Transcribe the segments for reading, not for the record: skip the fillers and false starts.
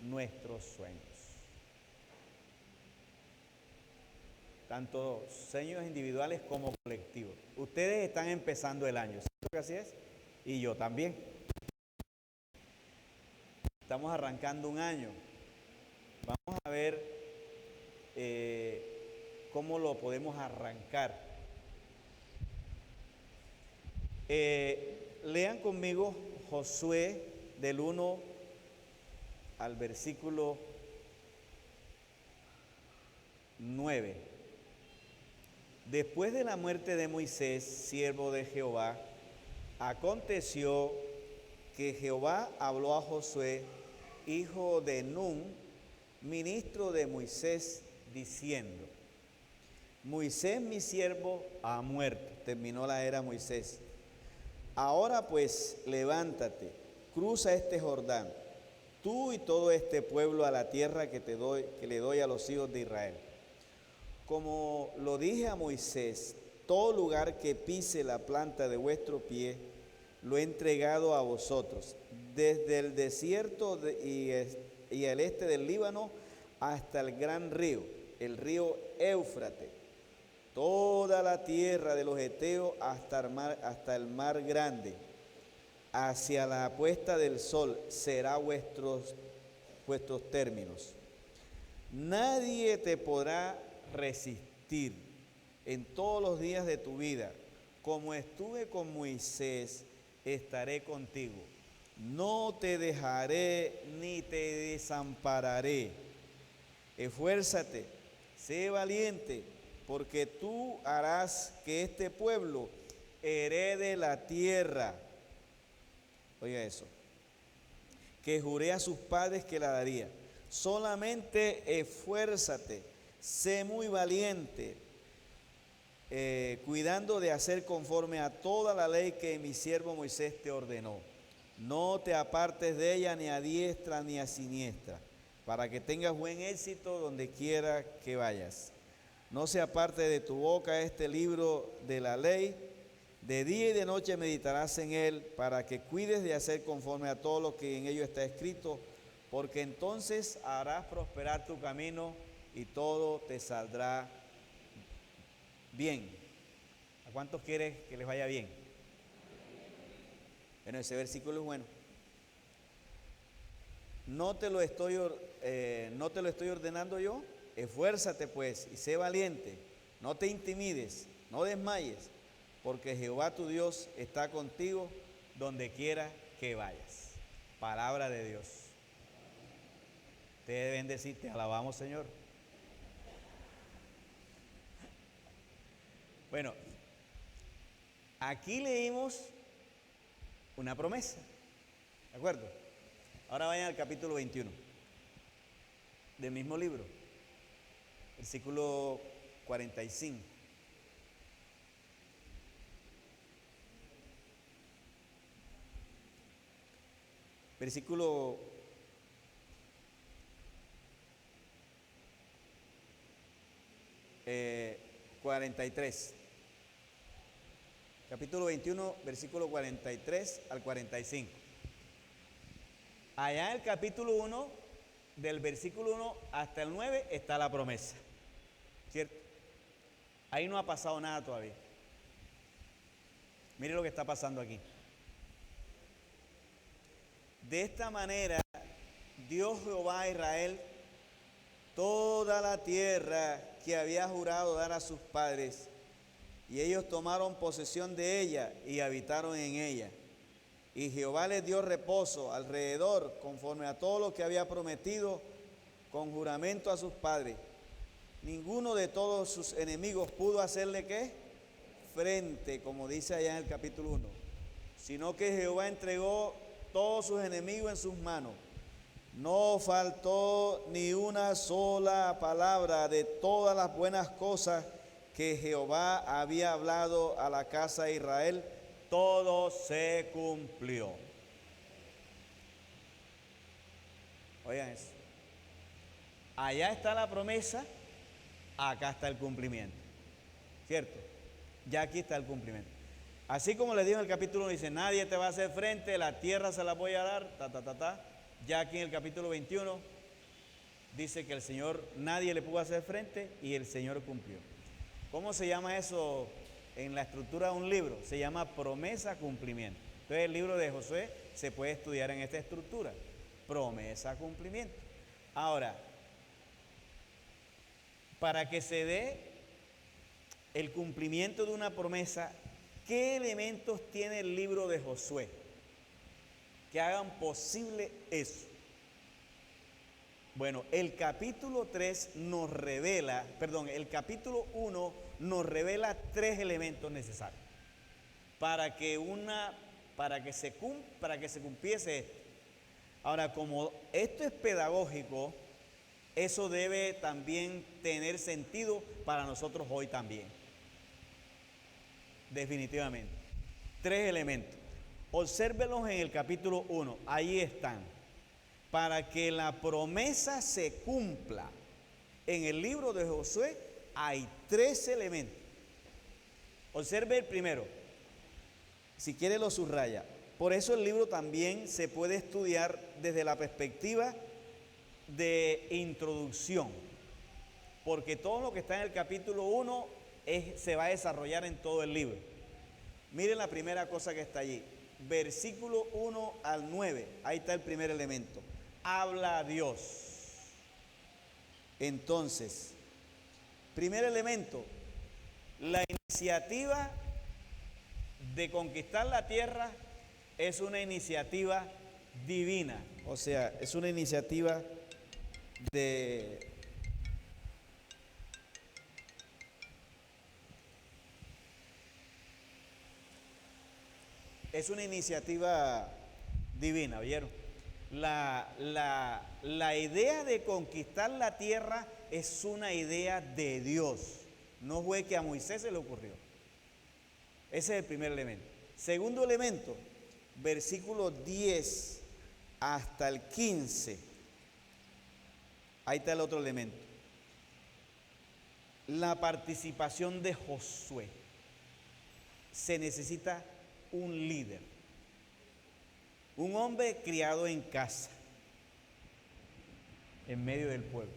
nuestros sueños. Tanto sueños individuales como colectivos. Ustedes están empezando el año, ¿cierto que así es? Y yo también. Estamos arrancando un año. Vamos a ver cómo lo podemos arrancar. Lean conmigo Josué del 1 al versículo 9. Después de la muerte de Moisés, siervo de Jehová, aconteció que Jehová habló a Josué, hijo de Nun, ministro de Moisés, diciendo: Moisés, mi siervo, ha muerto. Terminó la era Moisés. Ahora pues, levántate, cruza este Jordán, tú y todo este pueblo, a la tierra que le doy a los hijos de Israel. Como lo dije a Moisés, todo lugar que pise la planta de vuestro pie, lo he entregado a vosotros, desde el desierto y el este del Líbano hasta el gran río, el río Éufrates, toda la tierra de los heteos hasta el mar grande, hacia la puesta del sol será vuestros términos. Nadie te podrá resistir en todos los días de tu vida. Como estuve con Moisés, estaré contigo. No te dejaré ni te desampararé. Esfuérzate, sé valiente, porque tú harás que este pueblo herede la tierra. Oiga eso, que juré a sus padres que la daría. Solamente esfuérzate, sé muy valiente, cuidando de hacer conforme a toda la ley que mi siervo Moisés te ordenó. No te apartes de ella ni a diestra ni a siniestra, para que tengas buen éxito donde quiera que vayas. No se aparte de tu boca este libro de la ley. De día y de noche meditarás en él, para que cuides de hacer conforme a todo lo que en ello está escrito, porque entonces harás prosperar tu camino y todo te saldrá bien. ¿A cuántos quieres que les vaya bien? Bueno, ese versículo es bueno. No te lo estoy ordenando yo. Esfuérzate pues y sé valiente. No te intimides, no desmayes, porque Jehová tu Dios está contigo donde quiera que vayas. Palabra de Dios. Ustedes deben decir: te alabamos, Señor. Bueno, aquí leímos una promesa, ¿de acuerdo? Ahora vayan al capítulo 21 del mismo libro, versículo 45. Versículo 43. Capítulo 21, versículo 43 al 45. Allá en el capítulo 1, del versículo 1 hasta el 9, está la promesa, ¿cierto? Ahí no ha pasado nada todavía. Mire lo que está pasando aquí. De esta manera, dio Jehová a Israel toda la tierra que había jurado dar a sus padres, y ellos tomaron posesión de ella y habitaron en ella. Y Jehová les dio reposo alrededor, conforme a todo lo que había prometido con juramento a sus padres. Ninguno de todos sus enemigos pudo hacerle ¿qué? Frente, como dice allá en el capítulo 1, sino que Jehová entregó todos sus enemigos en sus manos. No faltó ni una sola palabra de todas las buenas cosas que Jehová había hablado a la casa de Israel. Todo se cumplió. Oigan eso. Allá está la promesa, acá está el cumplimiento, ¿cierto? Ya aquí está el cumplimiento. Así como les digo en el capítulo 1, dice: nadie te va a hacer frente, la tierra se la voy a dar, Ya aquí en el capítulo 21 dice que el Señor, nadie le pudo hacer frente y el Señor cumplió. ¿Cómo se llama eso en la estructura de un libro? Se llama promesa cumplimiento. Entonces el libro de Josué se puede estudiar en esta estructura, promesa cumplimiento. Ahora, para que se dé el cumplimiento de una promesa, ¿qué elementos tiene el libro de Josué que hagan posible eso? Bueno, el capítulo 3 nos revela, el capítulo 1 nos revela 3 elementos necesarios para que se cumpliese esto. Ahora, como esto es pedagógico, eso debe también tener sentido para nosotros hoy también. Definitivamente. 3 elementos. Obsérvelos en el capítulo 1. Ahí están. Para que la promesa se cumpla en el libro de Josué, hay 3 elementos. Observe el primero. Si quiere lo subraya. Por eso el libro también se puede estudiar desde la perspectiva de introducción, porque todo lo que está en el capítulo 1 se va a desarrollar en todo el libro. Miren la primera cosa que está allí, versículo 1 al 9, ahí está el primer elemento, habla a Dios. Entonces, primer elemento, la iniciativa de conquistar la tierra es una iniciativa divina, o sea, es una iniciativa es una iniciativa divina, ¿vieron? La idea de conquistar la tierra es una idea de Dios, no fue que a Moisés se le ocurrió. Ese es el primer elemento. Segundo elemento, versículo 10 hasta el 15. Ahí está el otro elemento. La participación de Josué. Se necesita un líder. Un hombre criado en casa, en medio del pueblo.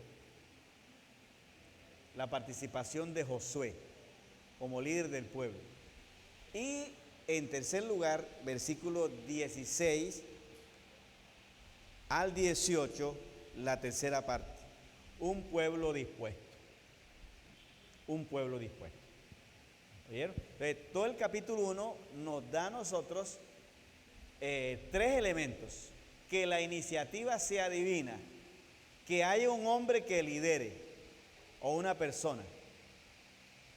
La participación de Josué como líder del pueblo. Y en tercer lugar, versículo 16 al 18, la tercera parte. Un pueblo dispuesto. Un pueblo dispuesto. ¿Oyeron? Entonces, todo el capítulo 1 nos da a nosotros 3 elementos. Que la iniciativa sea divina. Que haya un hombre que lidere. O una persona.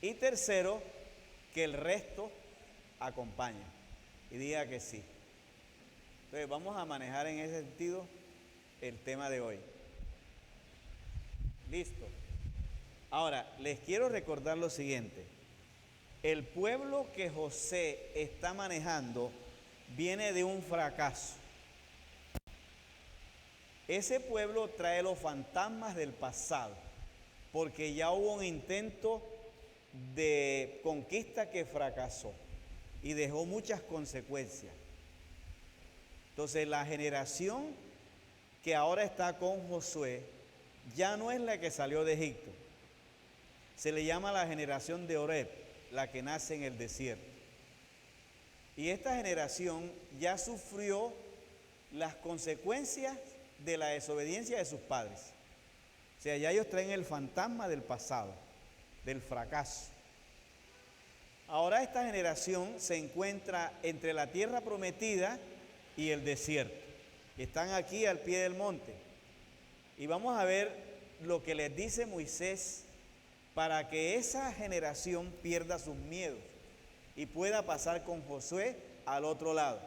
Y tercero, que el resto acompañe. Y diga que sí. Entonces, vamos a manejar en ese sentido el tema de hoy. Listo. Ahora, les quiero recordar lo siguiente. El pueblo que José está manejando viene de un fracaso. Ese pueblo trae los fantasmas del pasado, porque ya hubo un intento de conquista que fracasó y dejó muchas consecuencias. Entonces, la generación que ahora está con Josué ya no es la que salió de Egipto. Se le llama la generación de Oreb, la que nace en el desierto. Y esta generación ya sufrió las consecuencias de la desobediencia de sus padres. O sea, ya ellos traen el fantasma del pasado, del fracaso. Ahora esta generación se encuentra entre la tierra prometida y el desierto. Están aquí al pie del monte. Y vamos a ver lo que les dice Moisés para que esa generación pierda sus miedos y pueda pasar con Josué al otro lado.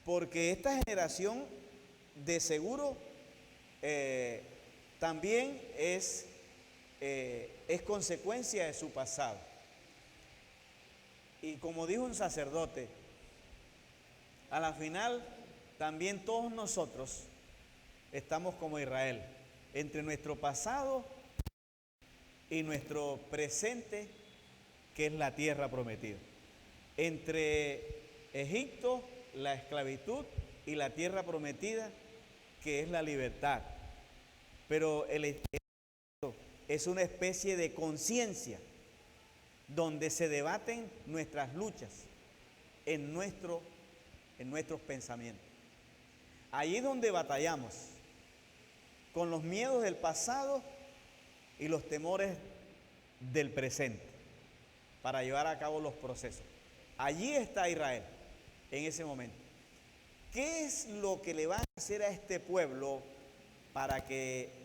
Porque esta generación de seguro también es consecuencia de su pasado. Y como dijo un sacerdote, a la final también todos nosotros estamos como Israel, entre nuestro pasado y nuestro presente, que es la tierra prometida. Entre Egipto, la esclavitud, y la tierra prometida, que es la libertad. pero el Estado es una especie de conciencia donde se debaten nuestras luchas en nuestros pensamientos. Allí es donde batallamos con los miedos del pasado y los temores del presente para llevar a cabo los procesos. Allí está Israel en ese momento. ¿Qué es lo que le van a hacer a este pueblo para que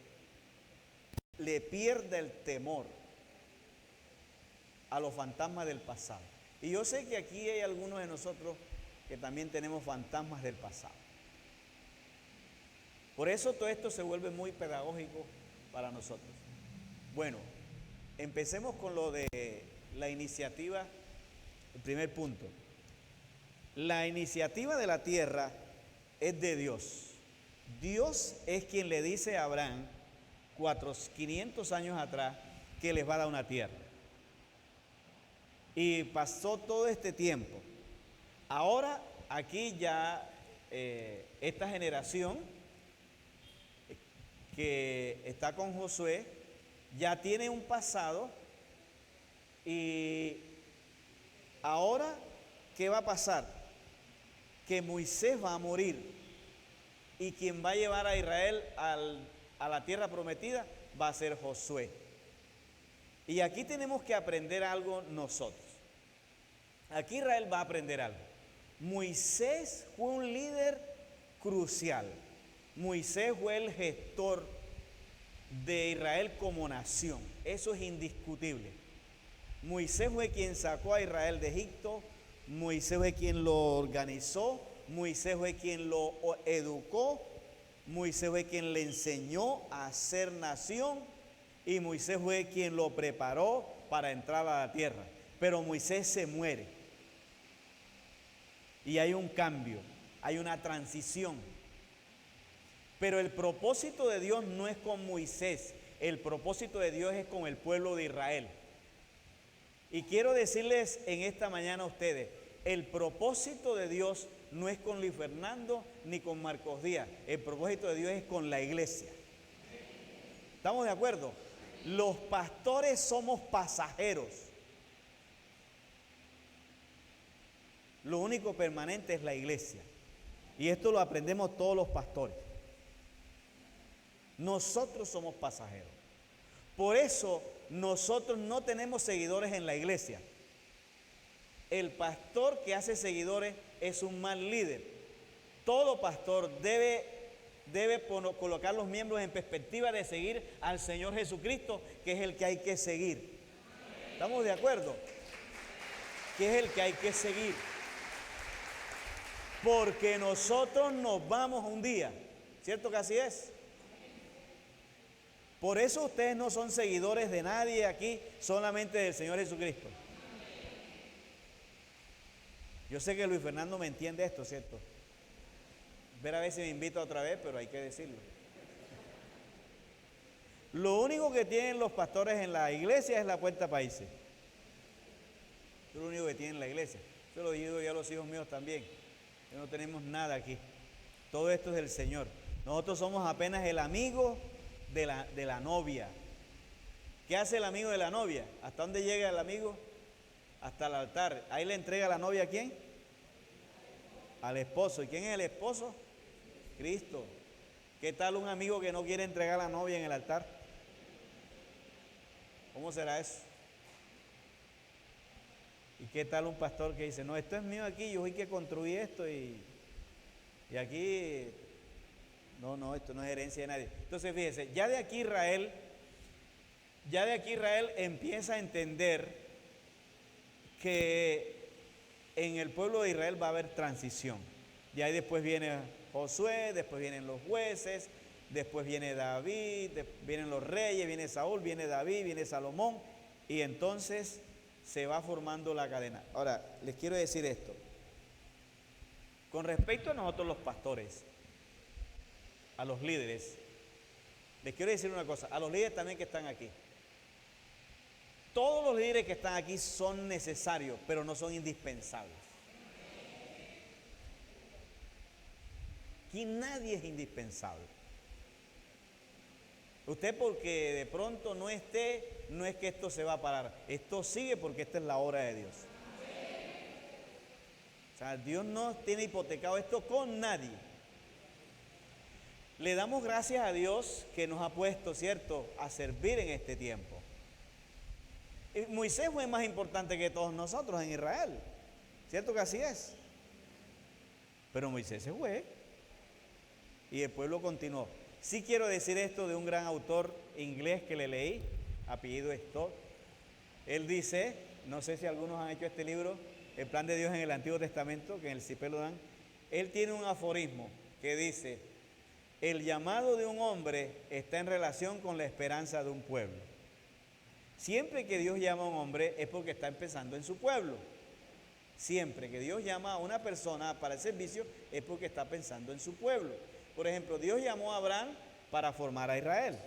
le pierda el temor a los fantasmas del pasado? Y yo sé que aquí hay algunos de nosotros que también tenemos fantasmas del pasado. Por eso todo esto se vuelve muy pedagógico para nosotros. Bueno, empecemos con lo de la iniciativa, el primer punto. La iniciativa de la tierra es de Dios. Dios es quien le dice a Abraham 500 años atrás que les va a dar una tierra. Y pasó todo este tiempo. Ahora aquí ya esta generación que está con Josué ya tiene un pasado, y ahora ¿qué va a pasar? Que Moisés va a morir y quien va a llevar a Israel a la tierra prometida va a ser Josué. Y aquí tenemos que aprender algo nosotros. Aquí Israel va a aprender algo. Moisés fue un líder crucial. Moisés fue el gestor de Israel como nación. Eso es indiscutible. Moisés fue quien sacó a Israel de Egipto. Moisés fue quien lo organizó. Moisés fue quien lo educó. Moisés fue quien le enseñó a ser nación. Y Moisés fue quien lo preparó para entrar a la tierra. Pero Moisés se muere. Y hay un cambio, hay una transición. Pero el propósito de Dios no es con Moisés, el propósito de Dios es con el pueblo de Israel. Y quiero decirles en esta mañana a ustedes, el propósito de Dios no es con Luis Fernando ni con Marcos Díaz, el propósito de Dios es con la iglesia. ¿Estamos de acuerdo? Los pastores somos pasajeros. Lo único permanente es la iglesia. Y esto lo aprendemos todos los pastores. Nosotros somos pasajeros. Por eso nosotros no tenemos seguidores en la iglesia. El pastor que hace seguidores es un mal líder. Todo pastor debe colocar los miembros en perspectiva de seguir al Señor Jesucristo, que es el que hay que seguir. ¿Estamos de acuerdo? Que es el que hay que seguir. Porque nosotros nos vamos un día. ¿Cierto que así es? Por eso ustedes no son seguidores de nadie aquí, solamente del Señor Jesucristo. Yo sé que Luis Fernando me entiende esto, ¿cierto? Ver a ver si me invita otra vez, pero hay que decirlo. Lo único que tienen los pastores en la iglesia es la cuenta países. Eso es lo único que tienen en la iglesia. Eso lo digo yo a los hijos míos también. No tenemos nada aquí. Todo esto es del Señor. Nosotros somos apenas el amigo de la novia. ¿Qué hace el amigo de la novia? ¿Hasta dónde llega el amigo? Hasta el altar. Ahí le entrega la novia ¿a quién? Al esposo. ¿Y quién es el esposo? Cristo. ¿Qué tal un amigo que no quiere entregar a la novia en el altar? ¿Cómo será eso? ¿Y qué tal un pastor que dice, no, esto es mío aquí, yo hay que construir esto y aquí, no, esto no es herencia de nadie? Entonces fíjese, ya de aquí Israel empieza a entender que en el pueblo de Israel va a haber transición. Y ahí después viene Josué, después vienen los jueces, después viene David, vienen los reyes, viene Saúl, viene David, viene Salomón, y entonces se va formando la cadena. Ahora, les quiero decir esto. Con respecto a nosotros los pastores, a los líderes, les quiero decir una cosa, a los líderes también que están aquí. Todos los líderes que están aquí son necesarios, pero no son indispensables. Aquí nadie es indispensable. Usted porque de pronto no esté, no es que esto se va a parar. Esto sigue porque esta es la obra de Dios. O sea, Dios no tiene hipotecado esto con nadie. Le damos gracias a Dios que nos ha puesto, ¿cierto?, a servir en este tiempo. Moisés fue más importante que todos nosotros en Israel. ¿Cierto que así es? Pero Moisés se fue y el pueblo continuó. Sí quiero decir esto de un gran autor inglés que le leí, apellido Stott. Él dice, no sé si algunos han hecho este libro, El plan de Dios en el Antiguo Testamento, que en el CIPE lo dan. Él tiene un aforismo que dice: el llamado de un hombre está en relación con la esperanza de un pueblo. Siempre que Dios llama a un hombre es porque está empezando en su pueblo. Siempre que Dios llama a una persona para el servicio es porque está pensando en su pueblo. Por ejemplo, Dios llamó a Abraham para formar a Israel.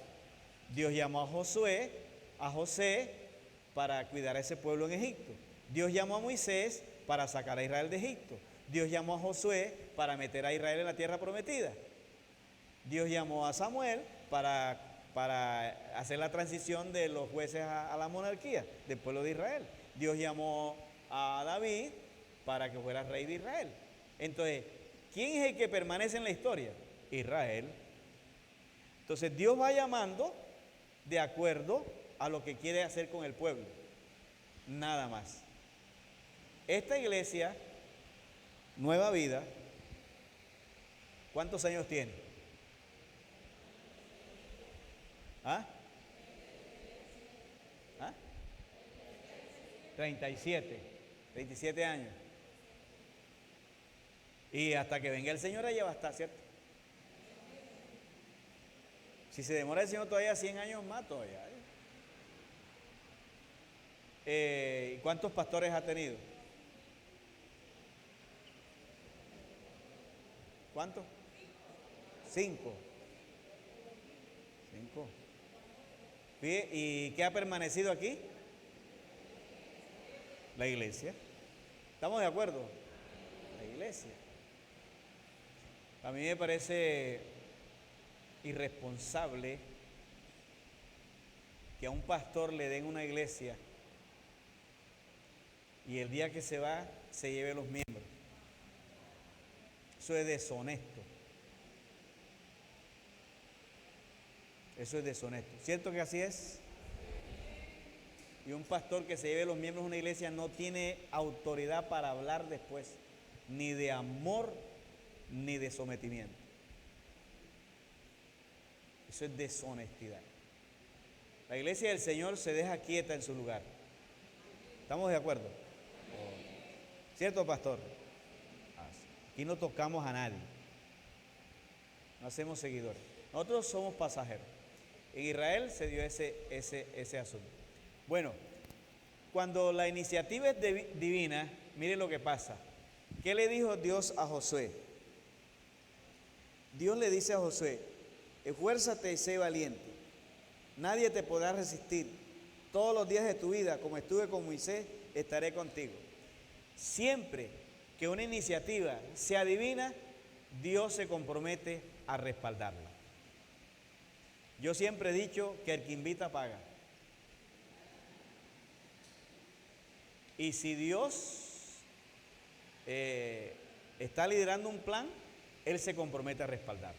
Dios llamó a Josué, a José, para cuidar a ese pueblo en Egipto. Dios llamó a Moisés para sacar a Israel de Egipto. Dios llamó a Josué para meter a Israel en la tierra prometida. Dios llamó a Samuel para hacer la transición de los jueces a la monarquía del pueblo de Israel. Dios llamó a David para que fuera rey de Israel. Entonces, ¿quién es el que permanece en la historia? Israel. Entonces Dios va llamando de acuerdo a lo que quiere hacer con el pueblo. Nada más. Esta iglesia, Nueva Vida, ¿cuántos años tiene? ¿Ah? ¿Ah? 37 años. Y hasta que venga el Señor allá va a estar, ¿cierto? Si se demora el Señor todavía 100 años más todavía. ¿Cuántos pastores ha tenido? ¿Cuántos? 5. ¿Y qué ha permanecido aquí? La iglesia. ¿Estamos de acuerdo? La iglesia. A mí me parece irresponsable que a un pastor le den una iglesia y el día que se va se lleve los miembros. Eso es deshonesto. Eso es deshonesto. ¿Cierto que así es? Y un pastor que se lleve los miembros de una iglesia no tiene autoridad para hablar después, ni de amor, ni de sometimiento. Eso es deshonestidad. La iglesia del Señor se deja quieta en su lugar. ¿Estamos de acuerdo? ¿Cierto, pastor? Aquí no tocamos a nadie. No hacemos seguidores. Nosotros somos pasajeros. En Israel se dio ese asunto. Bueno, cuando la iniciativa es divina, mire lo que pasa. ¿Qué le dijo Dios a Josué? Dios le dice a Josué: esfuérzate y sé valiente. Nadie te podrá resistir. Todos los días de tu vida, como estuve con Moisés, estaré contigo. Siempre que una iniciativa sea divina, Dios se compromete a respaldarla. Yo siempre he dicho que el que invita paga. Y si Dios está liderando un plan, Él se compromete a respaldar.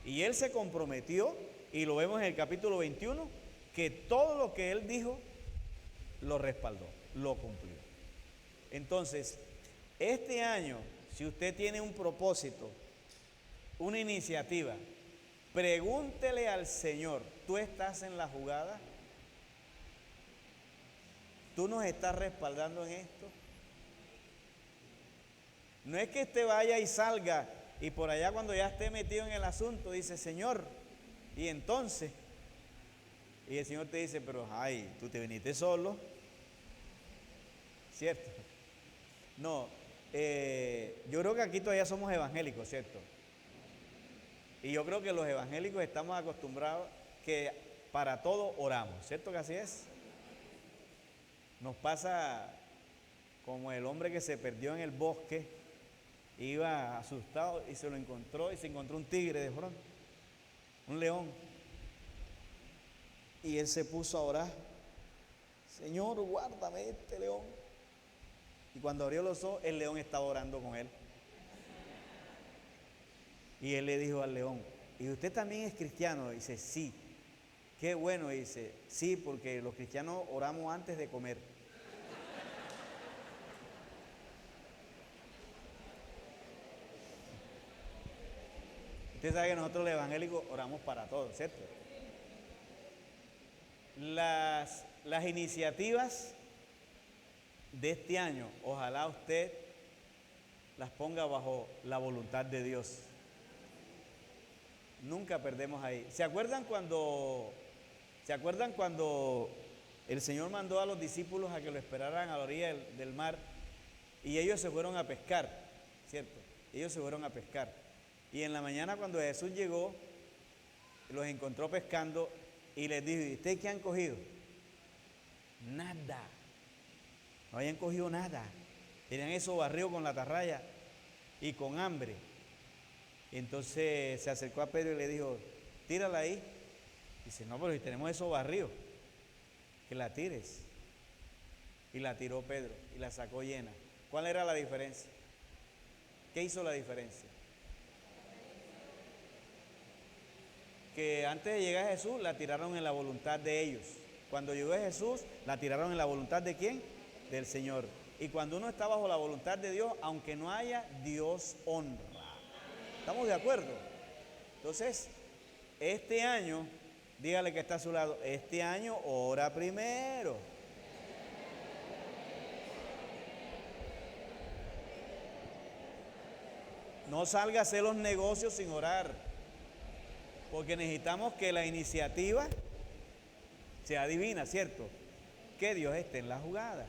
Y Él se comprometió, y lo vemos en el capítulo 21, que todo lo que Él dijo, lo respaldó, lo cumplió. Entonces, este año, si usted tiene un propósito, una iniciativa, pregúntele al Señor: ¿tú estás en la jugada? ¿Tú nos estás respaldando en esto? No es que usted vaya y salga y por allá cuando ya esté metido en el asunto dice: Señor, y entonces, y el Señor te dice: pero ay, tú te viniste solo, ¿cierto? No, yo creo que aquí todavía somos evangélicos, ¿cierto? Y yo creo que los evangélicos estamos acostumbrados que para todo oramos, ¿cierto que así es? Nos pasa como el hombre que se perdió en el bosque, iba asustado y se encontró un tigre de pronto, un león. Y él se puso a orar: Señor, guárdame este león. Y cuando abrió los ojos, el león estaba orando con él. Y él le dijo al león: ¿y usted también es cristiano? Y dice: sí. Qué bueno. Y dice: sí, porque los cristianos oramos antes de comer. Usted sabe que nosotros los evangélicos oramos para todos, ¿cierto? Las iniciativas de este año, ojalá usted las ponga bajo la voluntad de Dios. Nunca perdemos ahí. ¿Se acuerdan cuando el Señor mandó a los discípulos a que lo esperaran a la orilla del mar y ellos se fueron a pescar, ¿cierto? Ellos se fueron a pescar. Y en la mañana, cuando Jesús llegó, los encontró pescando y les dijo: ¿y ustedes qué han cogido? Nada. No habían cogido nada. Tenían eso barrido con la atarraya y con hambre. Entonces se acercó a Pedro y le dijo: tírala ahí. Dice: no, pero si tenemos eso barrido, que la tires. Y la tiró Pedro y la sacó llena. ¿Cuál era la diferencia? ¿Qué hizo la diferencia? Que antes de llegar a Jesús la tiraron en la voluntad de ellos. Cuando llegó Jesús, la tiraron en la voluntad ¿de quién? Del Señor. Y cuando uno está bajo la voluntad de Dios, aunque no haya, Dios honra. ¿Estamos de acuerdo? Entonces, este año, dígale que está a su lado: este año ora primero. No salga a hacer los negocios sin orar. Porque necesitamos que la iniciativa sea divina, ¿cierto? Que Dios esté en la jugada.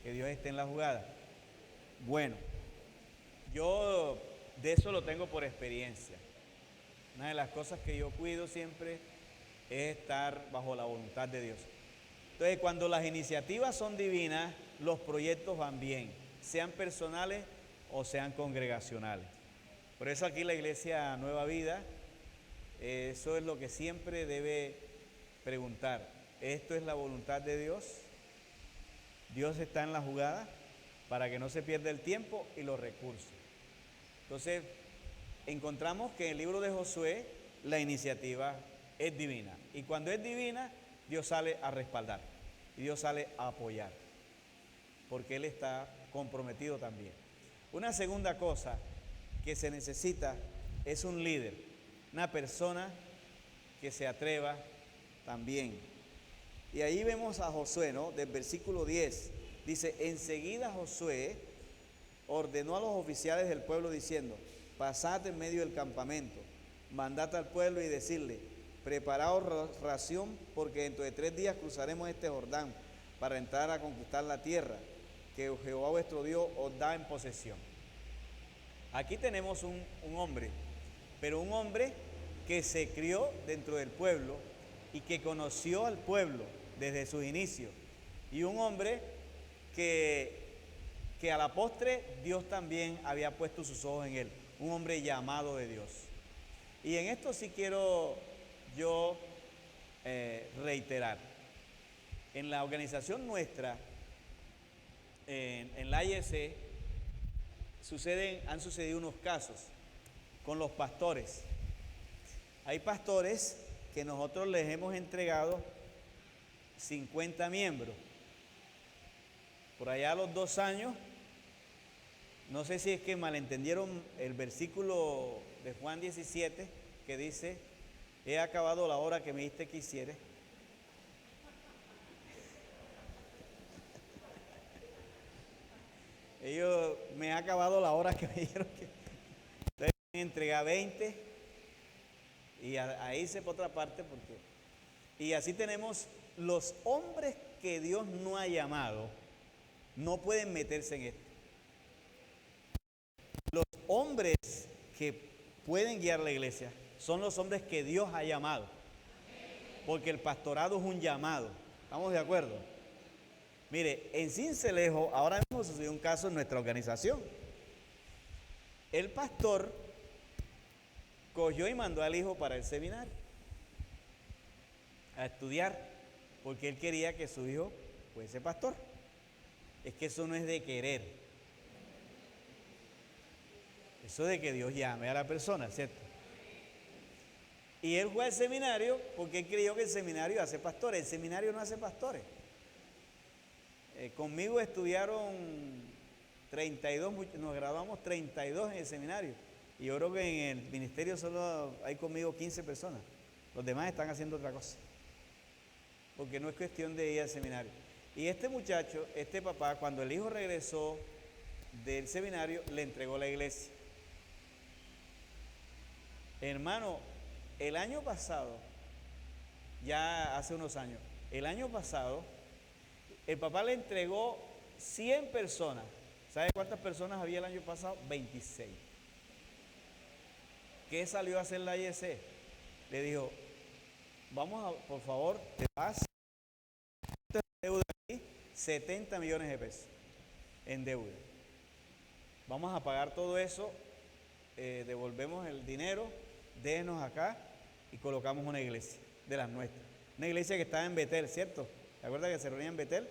Que Dios esté en la jugada. Bueno, yo de eso lo tengo por experiencia. Una de las cosas que yo cuido siempre es estar bajo la voluntad de Dios. Entonces, cuando las iniciativas son divinas, los proyectos van bien, sean personales o sean congregacionales. Por eso aquí la Iglesia Nueva Vida, eso es lo que siempre debe preguntar: ¿esto es la voluntad de Dios? Dios está en la jugada para que no se pierda el tiempo y los recursos. Entonces, encontramos que en el libro de Josué la iniciativa es divina. Y cuando es divina, Dios sale a respaldar y Dios sale a apoyar, porque Él está comprometido también. Una segunda cosa que se necesita es un líder, una persona que se atreva también. Y ahí vemos a Josué, ¿no? Del versículo 10, dice: enseguida Josué ordenó a los oficiales del pueblo diciendo: pasad en medio del campamento, mandad al pueblo y decirle: preparaos ración, porque dentro de 3 días cruzaremos este Jordán para entrar a conquistar la tierra que Jehová vuestro Dios os da en posesión. Aquí tenemos un hombre, pero un hombre que se crió dentro del pueblo y que conoció al pueblo desde sus inicios, y un hombre que a la postre Dios también había puesto sus ojos en él, un hombre llamado de Dios. Y en esto sí quiero yo reiterar: en la organización nuestra, en la IEC, han sucedido unos casos con los pastores. Hay pastores que nosotros les hemos entregado 50 miembros. Por allá a los 2 años, no sé si es que malentendieron el versículo de Juan 17 que dice: he acabado la hora que me diste que hiciere. Ellos me ha acabado la hora que me dijeron que. Entonces me entregué 20 y ahí se por otra parte, porque. Y así tenemos los hombres que Dios no ha llamado, no pueden meterse en esto. Los hombres que pueden guiar la iglesia son los hombres que Dios ha llamado, porque el pastorado es un llamado. ¿Estamos de acuerdo? Mire, en Sincelejo ahora mismo sucedió un caso en nuestra organización. El pastor cogió y mandó al hijo para el seminario. a estudiar, porque él quería que su hijo fuese pastor. Es que eso no es de querer, eso de que Dios llame a la persona, ¿cierto? Y él fue al seminario porque él creyó que el seminario hace pastores. El seminario no hace pastores. Conmigo estudiaron 32, nos graduamos 32 en el seminario. Y yo creo que en el ministerio solo hay conmigo 15 personas. Los demás están haciendo otra cosa. Porque no es cuestión de ir al seminario. Y este muchacho, este papá, cuando el hijo regresó del seminario, le entregó la iglesia. Hermano, el año pasado, ya hace unos años, el año pasado, el papá le entregó 100 personas. ¿Sabe cuántas personas había el año pasado? 26. ¿Qué salió a hacer la IEC? Le dijo, por favor, te vas, deuda aquí, 70 millones de pesos en deuda. Vamos a pagar todo eso, devolvemos el dinero, déjenos acá y colocamos una iglesia de las nuestras. Una iglesia que estaba en Betel, ¿cierto? ¿Te acuerdas que se reunía en Betel?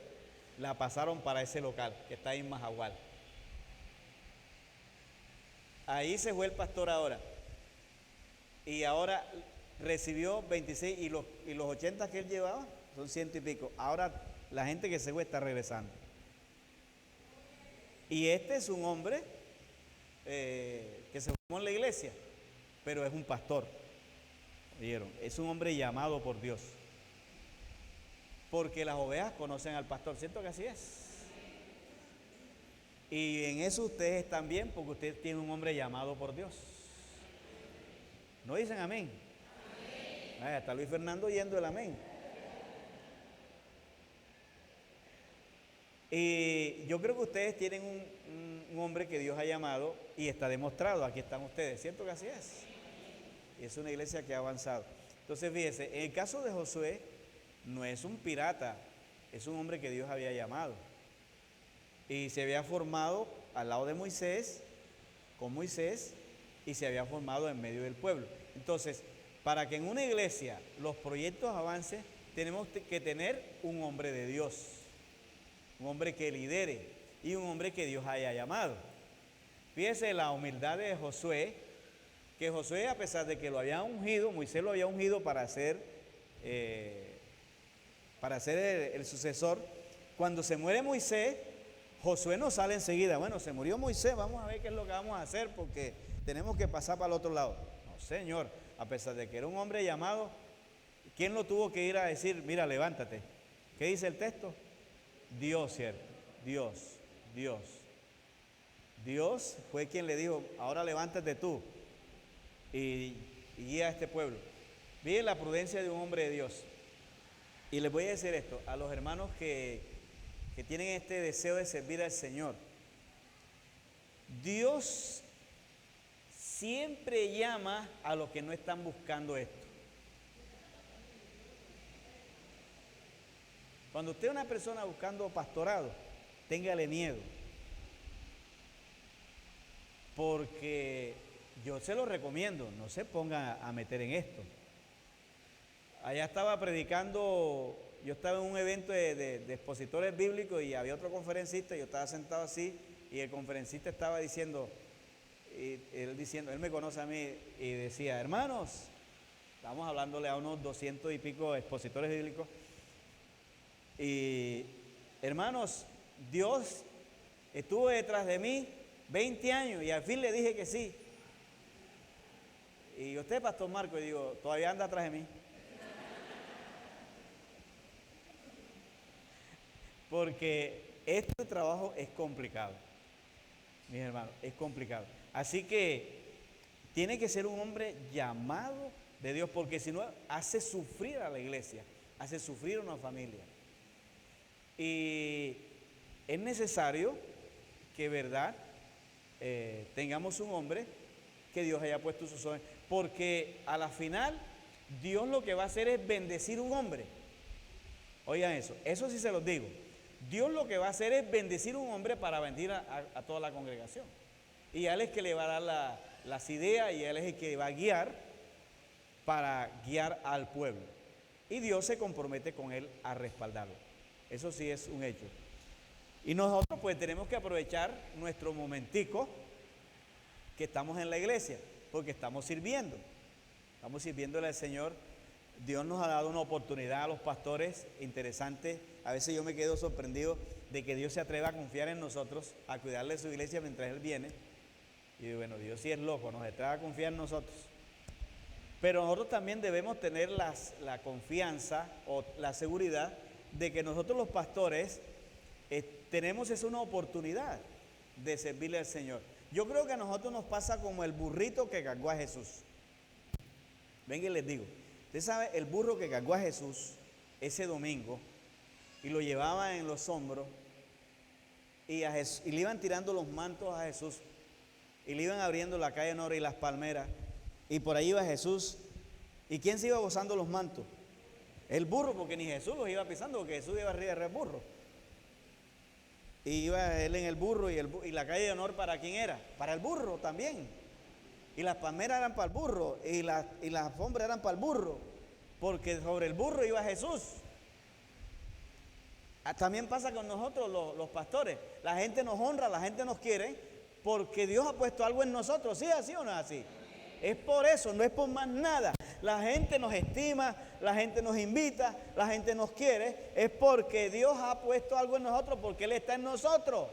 La pasaron para ese local que está ahí en Majagual. Ahí se fue el pastor ahora. Y ahora recibió 26 y los 80 que él llevaba son 100 y pico. Ahora la gente que se fue está regresando. Y este es un hombre que se formó en la iglesia, pero es un pastor. ¿Oyeron? Es un hombre llamado por Dios. Porque las ovejas conocen al pastor, ¿cierto que así es? Y en eso ustedes están bien, porque ustedes tienen un hombre llamado por Dios. ¿No dicen amén? Ay, hasta Luis Fernando oyendo el amén. Y yo creo que ustedes tienen un hombre que Dios ha llamado y está demostrado. Aquí están ustedes, ¿cierto que así es? Y es una iglesia que ha avanzado. Entonces, fíjense, en el caso de Josué, no es un pirata, es un hombre que Dios había llamado. Y se había formado al lado de Moisés, con Moisés, y se había formado en medio del pueblo. Entonces, para que en una iglesia los proyectos avancen, tenemos que tener un hombre de Dios, un hombre que lidere y un hombre que Dios haya llamado. Fíjese la humildad de Josué, que Josué, a pesar de que lo había ungido, Moisés lo había ungido para ser el sucesor. Cuando se muere Moisés, Josué no sale enseguida. Bueno, se murió Moisés, vamos a ver qué es lo que vamos a hacer porque tenemos que pasar para el otro lado. No, Señor, a pesar de que era un hombre llamado, ¿quién lo tuvo que ir a decir? Mira, levántate. ¿Qué dice el texto? Dios, ¿cierto? Dios fue quien le dijo, ahora levántate tú y guía a este pueblo. Miren la prudencia de un hombre de Dios. Y les voy a decir esto, a los hermanos que tienen este deseo de servir al Señor. Dios siempre llama a los que no están buscando esto. Cuando usted es una persona buscando pastorado, téngale miedo. Porque yo se lo recomiendo, no se ponga a meter en esto. Allá estaba predicando, yo estaba en un evento de expositores bíblicos y había otro conferencista, yo estaba sentado así y el conferencista estaba diciendo, él me conoce a mí y decía, hermanos, estamos hablándole a unos 200 y pico expositores bíblicos, y hermanos, Dios estuvo detrás de mí 20 años y al fin le dije que sí. Y usted, Pastor Marco, y digo, todavía anda atrás de mí. Porque este trabajo es complicado, mis hermanos, es complicado. Así que tiene que ser un hombre llamado de Dios, porque si no, hace sufrir a la iglesia, hace sufrir a una familia. Y es necesario que, ¿verdad?, tengamos un hombre que Dios haya puesto sus ojos, porque a la final Dios lo que va a hacer es bendecir un hombre. Oigan eso sí se los digo. Dios lo que va a hacer es bendecir un hombre para bendecir a toda la congregación. Y a él es que le va a dar las ideas y a él es el que va a guiar para guiar al pueblo. y Dios se compromete con él a respaldarlo. Eso sí es un hecho. Y nosotros pues tenemos que aprovechar nuestro momentico que estamos en la iglesia, porque estamos sirviéndole al Señor. Dios nos ha dado una oportunidad a los pastores interesante. A veces yo me quedo sorprendido de que Dios se atreva a confiar en nosotros, a cuidarle de su iglesia mientras Él viene. Y bueno, Dios sí es loco, nos atreve a confiar en nosotros. Pero nosotros también debemos tener la confianza o la seguridad de que nosotros los pastores tenemos una oportunidad de servirle al Señor. Yo creo que a nosotros nos pasa como el burrito que cargó a Jesús. Venga y les digo, usted sabe, el burro que cargó a Jesús ese domingo y lo llevaba en los hombros y le iban tirando los mantos a Jesús y le iban abriendo la calle Nora y las palmeras y por ahí iba Jesús. ¿Y quién se iba gozando los mantos? El burro, porque ni Jesús los iba pisando, porque Jesús iba arriba del burro. Y iba él en el burro y la calle de honor, ¿para quién era? Para el burro también. Y las palmeras eran para el burro y las alfombras eran para el burro, porque sobre el burro iba Jesús. También pasa con nosotros los pastores. La gente nos honra, la gente nos quiere, porque Dios ha puesto algo en nosotros. ¿Sí es así o no es así? Es por eso, no es por más nada. La gente nos estima, la gente nos invita, la gente nos quiere. Es porque Dios ha puesto algo en nosotros, porque Él está en nosotros.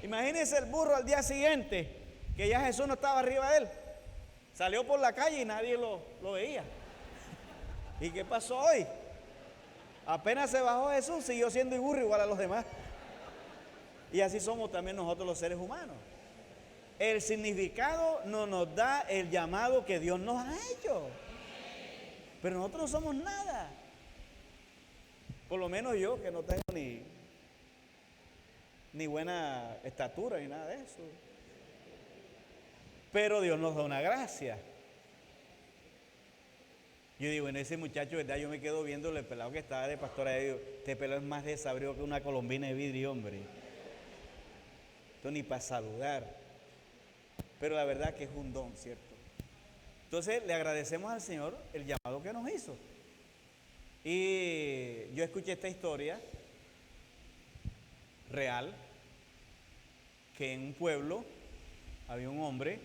Imagínense el burro al día siguiente, que ya Jesús no estaba arriba de él. Salió por la calle y nadie lo veía. ¿Y qué pasó hoy? Apenas se bajó Jesús, siguió siendo el burro igual a los demás. Y así somos también nosotros los seres humanos. El significado no nos da el llamado que Dios nos ha hecho. Pero nosotros no somos nada. Por lo menos yo, que no tengo ni buena estatura ni nada de eso. Pero Dios nos da una gracia. Yo digo, en ese muchacho, ¿verdad? Yo me quedo viéndole el pelado que estaba de pastora. Y digo, este pelado es más desabrido que una colombina de vidrio, hombre. Esto ni para saludar. Pero la verdad que es un don, ¿cierto? Entonces le agradecemos al Señor el llamado que nos hizo. Y yo escuché esta historia real, que en un pueblo había un hombre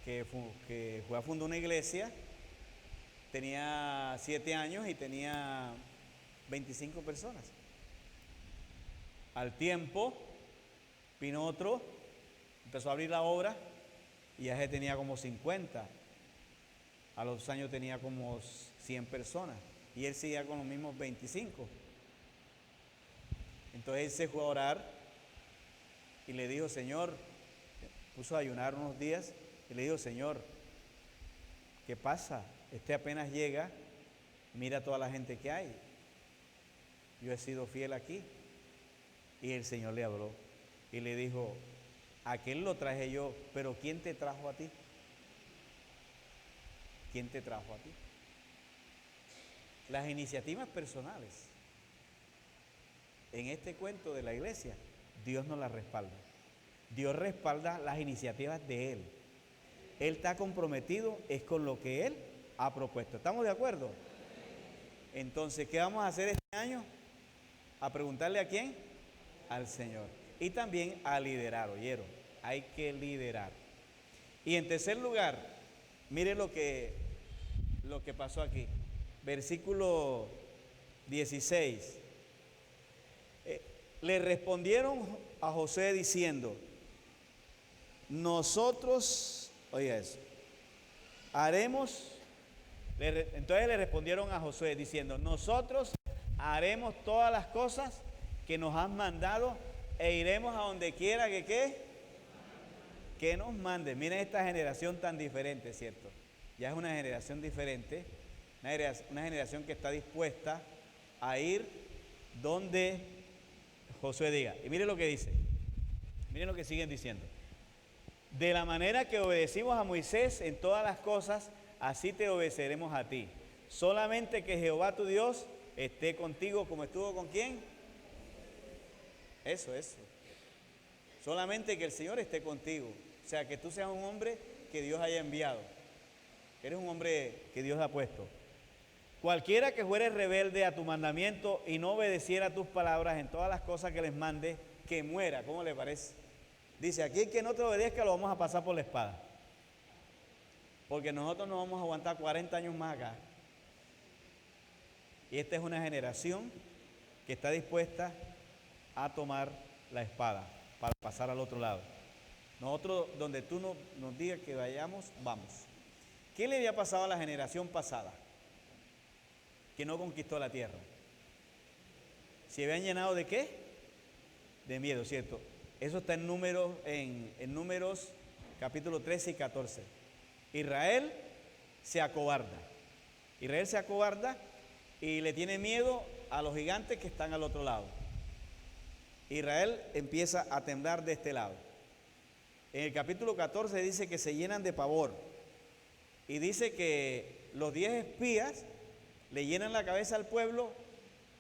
que fue a fundar una iglesia, tenía 7 años y tenía 25 personas. Al tiempo vino otro, empezó a abrir la obra y ya se tenía como 50. A los años tenía como 100 personas y él seguía con los mismos 25. Entonces él se fue a orar y le dijo, Señor, puso a ayunar unos días y le dijo, Señor, ¿qué pasa? Este apenas llega, mira toda la gente que hay. Yo he sido fiel aquí. Y el Señor le habló y le dijo, aquel lo traje yo, pero ¿quién te trajo a ti? ¿Quién te trajo a ti? Las iniciativas personales en este cuento de la iglesia, Dios nos las respalda. Dios respalda las iniciativas de Él. Él está comprometido, es con lo que Él ha propuesto. ¿Estamos de acuerdo? Entonces, ¿qué vamos a hacer este año? A preguntarle a quién, al Señor. Y también a liderar, ¿oyeron? Hay que liderar. Y en tercer lugar, mire lo que pasó aquí. Versículo 16. Le respondieron a Josué diciendo, nosotros, oiga eso, entonces le respondieron a Josué diciendo, nosotros haremos todas las cosas que nos has mandado e iremos a donde quiera que nos mande. Miren esta generación tan diferente, ¿cierto? Ya es una generación diferente, una generación que está dispuesta a ir donde Josué diga. Y miren lo que dice, miren lo que siguen diciendo. De la manera que obedecimos a Moisés en todas las cosas, así te obedeceremos a ti. Solamente que Jehová tu Dios esté contigo como estuvo con ¿quién? Eso. Solamente que el Señor esté contigo. O sea, que tú seas un hombre que Dios haya enviado. Eres un hombre que Dios ha puesto. cualquiera que fuere rebelde a tu mandamiento y no obedeciera tus palabras en todas las cosas que les mande, que muera. ¿Cómo le parece? Dice, aquí el que no te obedezca lo vamos a pasar por la espada. Porque nosotros no vamos a aguantar 40 años más acá. Y esta es una generación que está dispuesta a tomar la espada para pasar al otro lado. Nosotros, donde tú nos digas que vayamos, vamos. ¿Qué le había pasado a la generación pasada que no conquistó la tierra? ¿Se habían llenado de qué? De miedo, ¿cierto? Eso está en Números capítulo 13 y 14. Israel se acobarda. Israel se acobarda y le tiene miedo a los gigantes que están al otro lado. Israel empieza a temblar de este lado. En el capítulo 14 dice que se llenan de pavor. Y dice que los 10 espías le llenan la cabeza al pueblo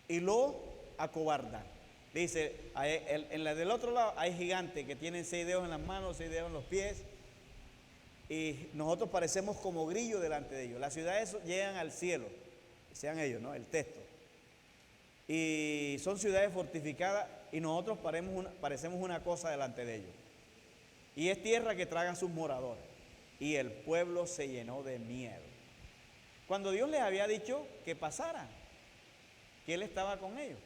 y lo acobardan. Dice, en la del otro lado hay gigantes que tienen 6 dedos en las manos, 6 dedos en los pies. Y nosotros parecemos como grillos delante de ellos. Las ciudades llegan al cielo, sean ellos, ¿no? El texto. Y son ciudades fortificadas y nosotros parecemos una cosa delante de ellos. Y es tierra que traga a sus moradores. Y el pueblo se llenó de miedo. Cuando Dios les había dicho que pasaran, que Él estaba con ellos.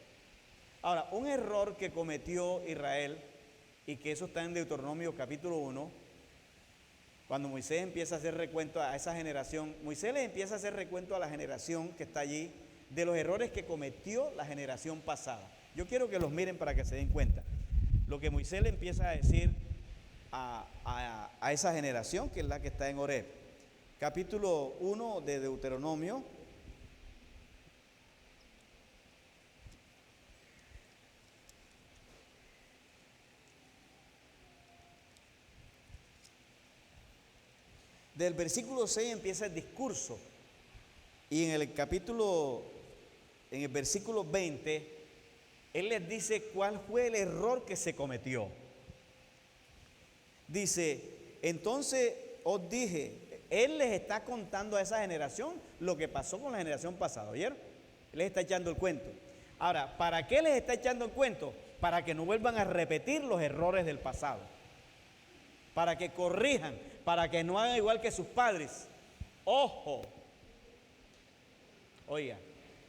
Ahora, un error que cometió Israel, y que eso está en Deuteronomio capítulo 1, cuando Moisés empieza a hacer recuento a esa generación, Moisés les empieza a hacer recuento a la generación que está allí, de los errores que cometió la generación pasada. Yo quiero que los miren para que se den cuenta. Lo que Moisés le empieza a decir a esa generación, que es la que está en Horeb. Capítulo 1 de Deuteronomio. Del versículo 6 empieza el discurso. Y en el versículo 20, Él les dice cuál fue el error que se cometió. Dice, entonces os dije, Él les está contando a esa generación lo que pasó con la generación pasada, ¿oyeron? Él les está echando el cuento. Ahora, ¿para qué les está echando el cuento? Para que no vuelvan a repetir los errores del pasado. Para que corrijan, para que no hagan igual que sus padres. ¡Ojo! Oiga,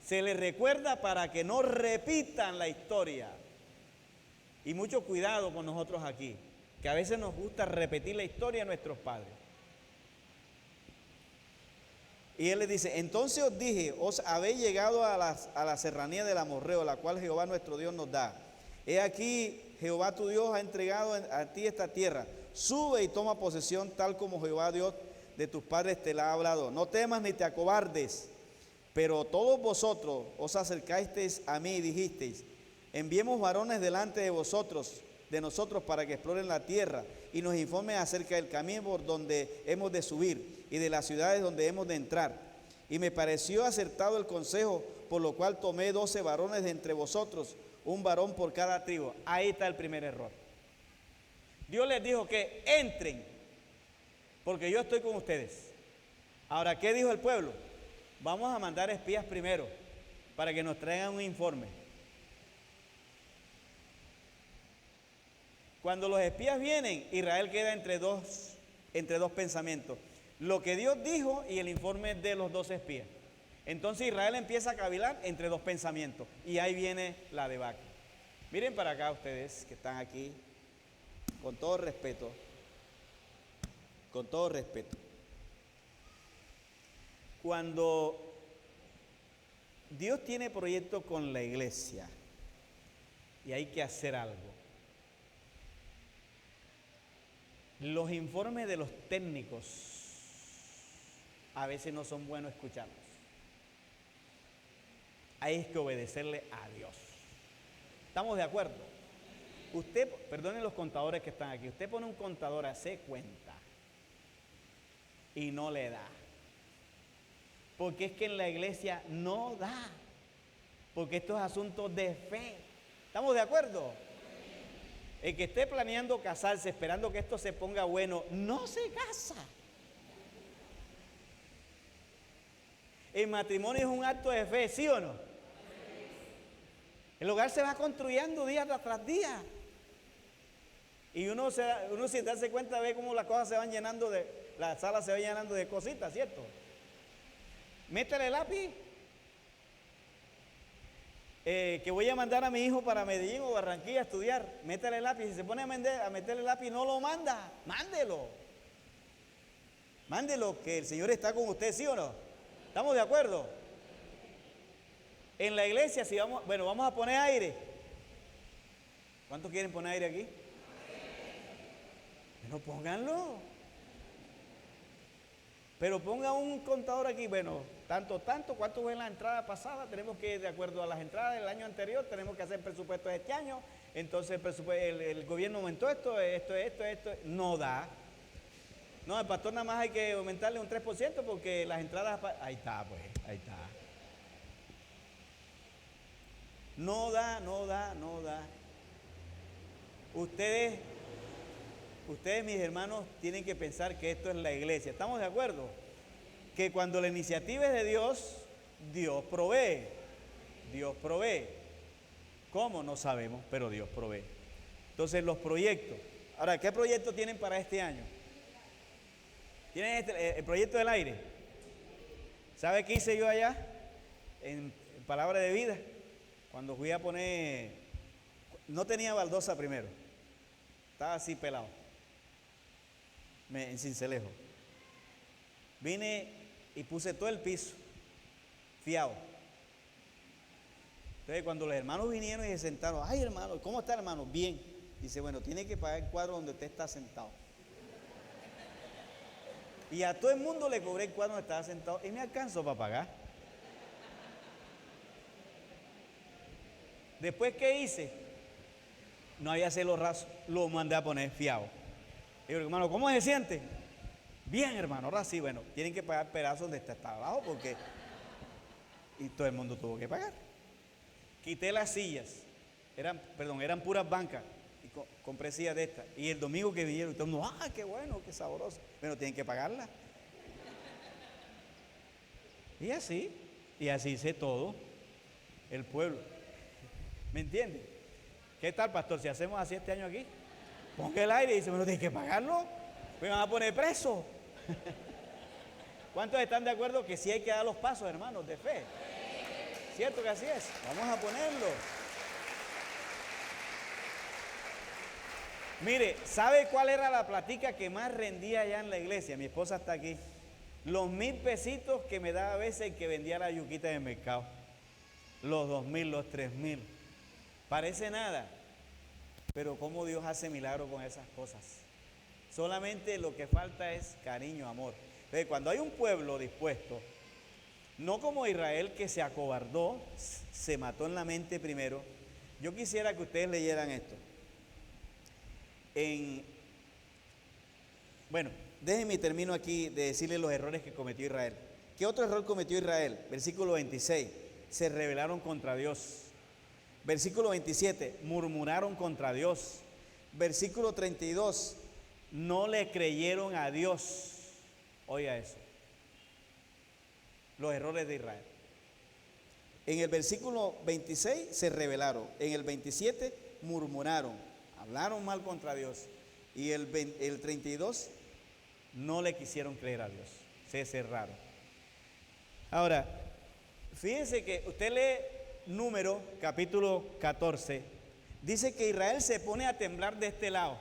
se les recuerda para que no repitan la historia. Y mucho cuidado con nosotros aquí, que a veces nos gusta repetir la historia de nuestros padres. Y Él les dice, entonces os dije, os habéis llegado a la serranía del amorreo, la cual Jehová nuestro Dios nos da. He aquí, Jehová tu Dios ha entregado a ti esta tierra. Sube y toma posesión tal como Jehová Dios de tus padres te la ha hablado. No temas ni te acobardes. Pero todos vosotros os acercasteis a mí y dijisteis, enviemos varones delante de nosotros para que exploren la tierra y nos informen acerca del camino por donde hemos de subir y de las ciudades donde hemos de entrar. Y me pareció acertado el consejo, por lo cual tomé 12 varones de entre vosotros, un varón por cada tribu. Ahí está el primer error. Dios les dijo que entren, porque yo estoy con ustedes. Ahora, ¿qué dijo el pueblo? Vamos a mandar espías primero, para que nos traigan un informe. Cuando los espías vienen, Israel queda entre dos pensamientos. Lo que Dios dijo y el informe de los 12 espías. Entonces Israel empieza a cavilar entre dos pensamientos. Y ahí viene la debacle. Miren para acá ustedes que están aquí, con todo respeto. Con todo respeto. Cuando Dios tiene proyecto con la iglesia y hay que hacer algo, los informes de los técnicos a veces no son buenos escucharlos. Hay que obedecerle a Dios. ¿Estamos de acuerdo? Usted, perdonen los contadores que están aquí, usted pone un contador a hacer cuenta y no le da. Porque es que en la iglesia no da. Porque esto es asunto de fe. ¿Estamos de acuerdo? El que esté planeando casarse, esperando que esto se ponga bueno, no se casa. El matrimonio es un acto de fe, ¿sí o no? El hogar se va construyendo día tras día. Y uno sin darse cuenta ve cómo las cosas se van llenando la sala se va llenando de cositas, ¿cierto? Métele lápiz. Que voy a mandar a mi hijo para Medellín o Barranquilla a estudiar. Métele lápiz. Si se pone a meterle lápiz, no lo manda. Mándelo. Mándelo, que el Señor está con usted, ¿sí o no? ¿Estamos de acuerdo? En la iglesia, si vamos a poner aire. ¿Cuántos quieren poner aire aquí? Bueno, pónganlo. Pero ponga un contador aquí, bueno, tanto, ¿cuánto fue en la entrada pasada? Tenemos que, de acuerdo a las entradas del año anterior, tenemos que hacer presupuestos este año. Entonces el gobierno aumentó esto, no da. No, el pastor nada más hay que aumentarle un 3% porque las entradas, ahí está, pues, ahí está. No da. Ustedes, mis hermanos, tienen que pensar que esto es la iglesia. ¿Estamos de acuerdo? Que cuando la iniciativa es de Dios, Dios provee. Dios provee. ¿Cómo? No sabemos, pero Dios provee. Entonces, los proyectos. Ahora, ¿qué proyectos tienen para este año? ¿Tienen el proyecto del aire? ¿Sabe qué hice yo allá? En Palabra de Vida. Cuando fui a poner... No tenía baldosa primero. Estaba así pelado. En Cincelejo. Vine y puse todo el piso. Fiado. Entonces cuando los hermanos vinieron y se sentaron, ay hermano, ¿cómo está hermano? Bien. Dice, bueno, tiene que pagar el cuadro donde usted está sentado. Y a todo el mundo le cobré el cuadro donde estaba sentado y me alcanzó para pagar. Después, ¿qué hice? No había cielo raso, lo mandé a poner fiado. Y yo, hermano, ¿cómo se siente? Bien, hermano, ahora sí, bueno, tienen que pagar pedazos donde está abajo porque... Y todo el mundo tuvo que pagar. Quité las sillas, eran puras bancas. Y compré sillas de estas. Y el domingo que vinieron, todo el mundo, ¡ah, qué bueno, qué sabroso! Bueno, tienen que pagarla. Y así hice todo el pueblo. ¿Me entiende? ¿Qué tal, pastor? Si hacemos así este año aquí, ponga el aire y dice, bueno, tienen que pagarlo. Me van a poner preso. ¿Cuántos están de acuerdo que sí hay que dar los pasos, hermanos, de fe? ¿Cierto que así es? Vamos a ponerlo. Mire, ¿sabe cuál era la platica que más rendía allá en la iglesia? Mi esposa está aquí. Los 1,000 pesitos que me daba a veces el que vendía la yuquita en el mercado. Los 2,000, los 3,000. Parece nada, pero cómo Dios hace milagros con esas cosas. Solamente lo que falta es cariño, amor. Entonces, cuando hay un pueblo dispuesto, no como Israel que se acobardó, se mató en la mente primero. Yo quisiera que ustedes leyeran esto. Bueno, déjenme termino aquí de decirles los errores que cometió Israel. ¿Qué otro error cometió Israel? Versículo 26, se rebelaron contra Dios. Versículo 27, murmuraron contra Dios. Versículo 32, no le creyeron a Dios. Oiga eso. Los errores de Israel. En el versículo 26 se rebelaron. En el 27 murmuraron, hablaron mal contra Dios. Y el 32 no le quisieron creer a Dios. Se cerraron. Ahora, fíjense que usted lee Número capítulo 14. Dice que Israel se pone a temblar de este lado.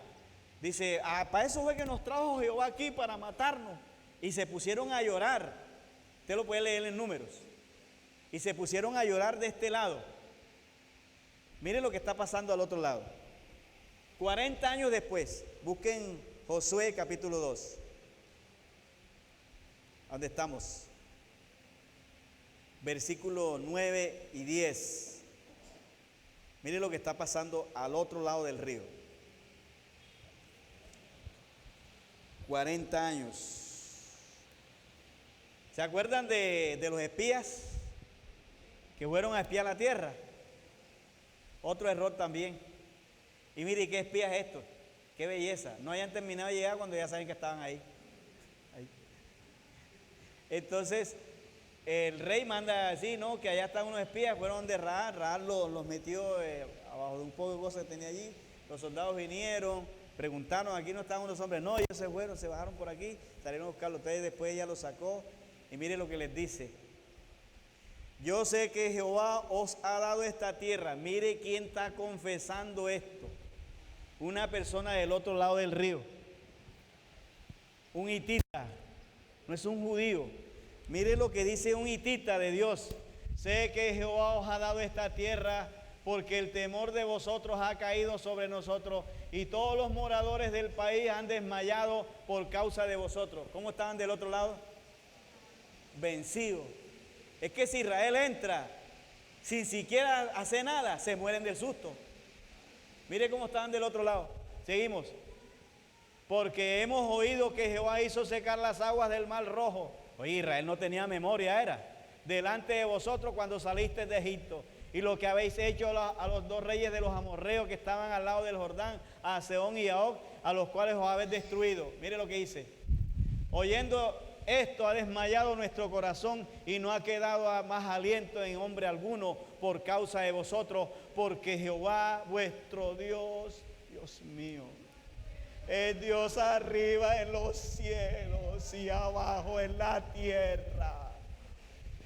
Dice, para eso fue que nos trajo Jehová aquí, para matarnos. Y se pusieron a llorar. Usted lo puede leer en Números. Y se pusieron a llorar de este lado. Miren lo que está pasando al otro lado. 40 años después, busquen Josué capítulo 2. ¿Dónde estamos? Versículo 9 y 10. Miren lo que está pasando al otro lado del río. 40 años. ¿Se acuerdan de los espías que fueron a espiar la tierra? Otro error también. Y mire, ¿qué espías es esto? Qué belleza. No hayan terminado de llegar cuando ya saben que estaban ahí. Entonces, el rey manda así, ¿no? Que allá están unos espías, fueron de Raab, Raab los metió abajo de un poco de cosas que tenía allí. Los soldados vinieron, preguntaron, aquí no están unos hombres, no, ellos se fueron, se bajaron por aquí, salieron a buscarlo. Entonces después ella los sacó y mire lo que les dice. Yo sé que Jehová os ha dado esta tierra. Mire quién está confesando esto. Una persona del otro lado del río. Un hitita, no es un judío. Mire lo que dice un hitita de Dios. Sé que Jehová os ha dado esta tierra porque el temor de vosotros ha caído sobre nosotros y todos los moradores del país han desmayado por causa de vosotros. ¿Cómo estaban del otro lado? Vencidos. Es que si Israel entra sin siquiera hacer nada, se mueren del susto. Mire cómo estaban del otro lado. Seguimos. Porque hemos oído que Jehová hizo secar las aguas del Mar Rojo. Oye, Israel no tenía memoria, era. Delante de vosotros cuando salisteis de Egipto. Y lo que habéis hecho a los dos reyes de los amorreos que estaban al lado del Jordán, a Sehón y a Og, a los cuales os habéis destruido. Mire lo que dice. Oyendo esto ha desmayado nuestro corazón y no ha quedado más aliento en hombre alguno por causa de vosotros, porque Jehová vuestro Dios, Dios mío, es Dios arriba en los cielos y abajo en la tierra.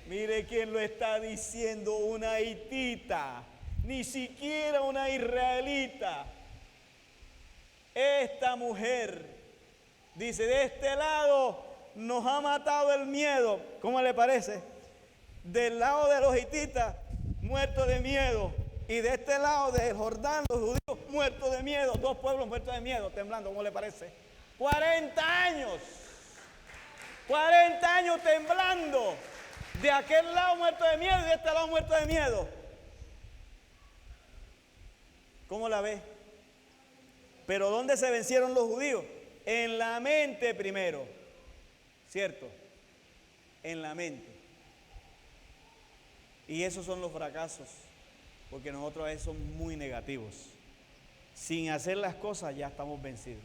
Mire quién lo está diciendo, una hitita, ni siquiera una israelita. Esta mujer dice, de este lado nos ha matado el miedo. ¿Cómo le parece? Del lado de los hititas, muertos de miedo. Y de este lado del Jordán, los judíos muertos de miedo. Dos pueblos muertos de miedo, temblando. ¿Cómo le parece? 40 años. 40 años temblando. De aquel lado muerto de miedo y de este lado muerto de miedo. ¿Cómo la ve? Pero ¿dónde se vencieron los judíos? En la mente primero. ¿Cierto? En la mente. Y esos son los fracasos, porque nosotros a veces somos muy negativos. Sin hacer las cosas ya estamos vencidos.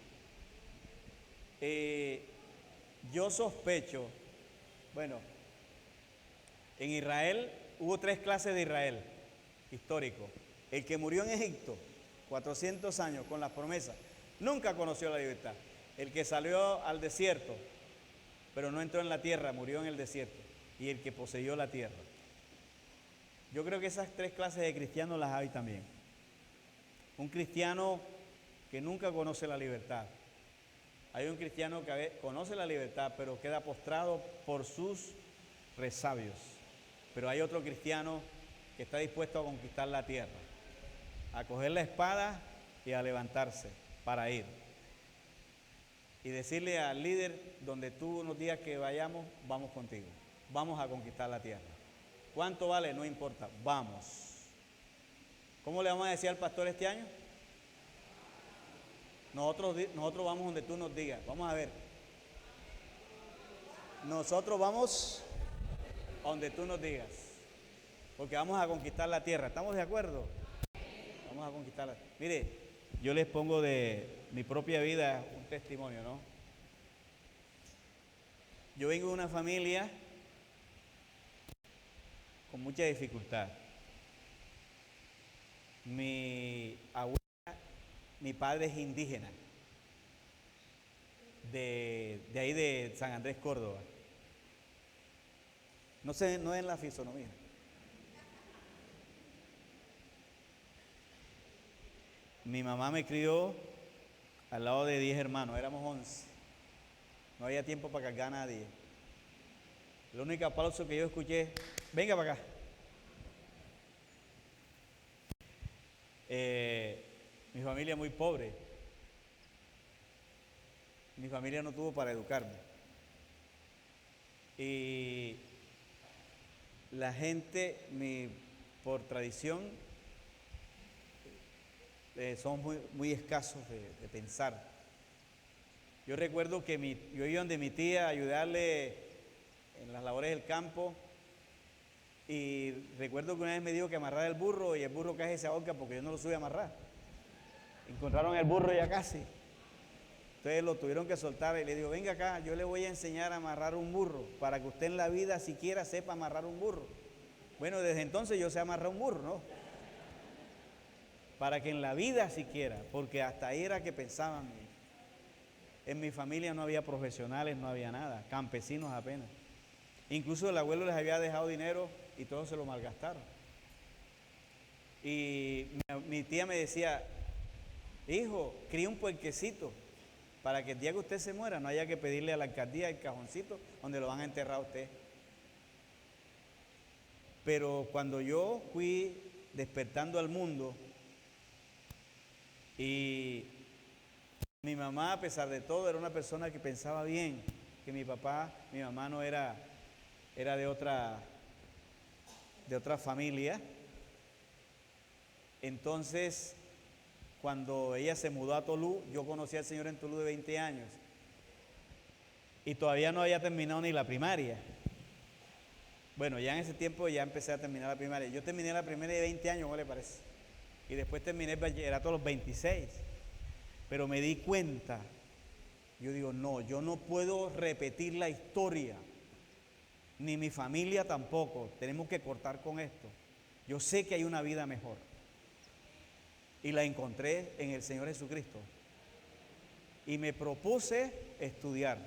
Yo sospecho, bueno, en Israel hubo 3 clases de Israel histórico. El que murió en Egipto, 400 años con las promesas, nunca conoció la libertad. El que salió al desierto, pero no entró en la tierra, murió en el desierto. Y el que poseyó la tierra. Yo creo que esas 3 clases de cristianos las hay también. Un cristiano que nunca conoce la libertad. Hay un cristiano que conoce la libertad, pero queda postrado por sus resabios. Pero hay otro cristiano que está dispuesto a conquistar la tierra, a coger la espada y a levantarse para ir. Y decirle al líder, donde tú nos digas que vayamos, vamos contigo. Vamos a conquistar la tierra. ¿Cuánto vale? No importa, vamos. ¿Cómo le vamos a decir al pastor este año? Nosotros vamos donde tú nos digas. Vamos a ver. Nosotros vamos donde tú nos digas. Porque vamos a conquistar la tierra. ¿Estamos de acuerdo? Vamos a conquistarla. Mire, yo les pongo de mi propia vida un testimonio, ¿no? Yo vengo de una familia con mucha dificultad. Mi abuela, mi padre es indígena, de ahí de San Andrés, Córdoba. No sé, no es la fisonomía. Mi mamá me crió al lado de 10 hermanos, éramos 11. No había tiempo para cargar a nadie. El único aplauso que yo escuché, venga para acá. Mi familia es muy pobre. Mi familia no tuvo para educarme. Y la gente, por tradición, somos muy escasos de pensar. Yo recuerdo que yo iba donde mi tía a ayudarle en las labores del campo, y recuerdo que una vez me dijo que amarrara el burro y el burro casi se ahorca porque yo no lo supe amarrar. Encontraron el burro ya casi. Entonces Entonces lo tuvieron que soltar y le digo, venga acá, yo le voy a enseñar a amarrar un burro, para que usted en la vida siquiera sepa amarrar un burro. Bueno, desde entonces yo sé amarrar un burro, ¿no? Para que en la vida siquiera, porque hasta ahí era que pensaban. En mi familia no había profesionales, no había nada, campesinos apenas. Incluso el abuelo les había dejado dinero y todos se lo malgastaron. Y mi tía me decía, hijo, cría un puerquecito para que el día que usted se muera no haya que pedirle a la alcaldía el cajoncito donde lo van a enterrar a usted. Pero cuando yo fui despertando al mundo y mi mamá, a pesar de todo, era una persona que pensaba bien, que mi mamá no era de otra familia. Entonces, cuando ella se mudó a Tolú, yo conocí al Señor en Tolú de 20 años y todavía no había terminado ni la primaria. Bueno, ya en ese tiempo ya empecé a terminar la primaria. Yo terminé la primaria de 20 años, ¿cómo le parece? Y después terminé el bachillerato a los 26. Pero me di cuenta, yo digo, no, yo no puedo repetir la historia, ni mi familia tampoco, tenemos que cortar con esto. Yo sé que hay una vida mejor y la encontré en el Señor Jesucristo. Y me propuse estudiar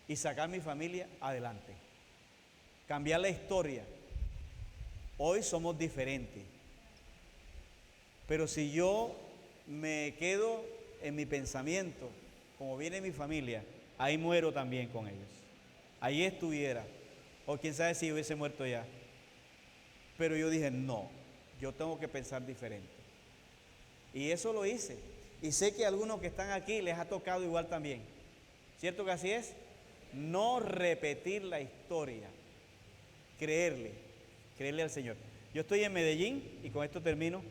y sacar mi familia adelante, cambiar la historia. Hoy somos diferentes, pero si yo me quedo en mi pensamiento, como viene mi familia, ahí muero también con ellos. Ahí estuviera, o quién sabe si hubiese muerto ya. Pero yo dije, no, yo tengo que pensar diferente. Y eso lo hice. Y sé que a algunos que están aquí les ha tocado igual también. ¿Cierto que así es? No repetir la historia, creerle al Señor. Yo estoy en Medellín y con esto termino.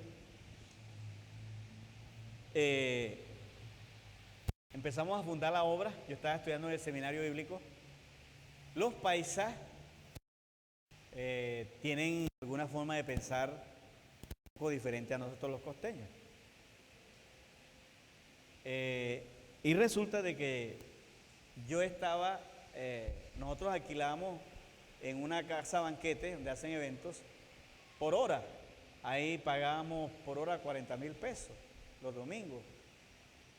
Empezamos a fundar la obra. Yo estaba estudiando en el seminario bíblico. Los paisas tienen alguna forma de pensar un poco diferente a nosotros los costeños. Y resulta de que yo estaba, nosotros alquilábamos en una casa banquete donde hacen eventos por hora. Ahí pagábamos por hora 40,000 pesos los domingos.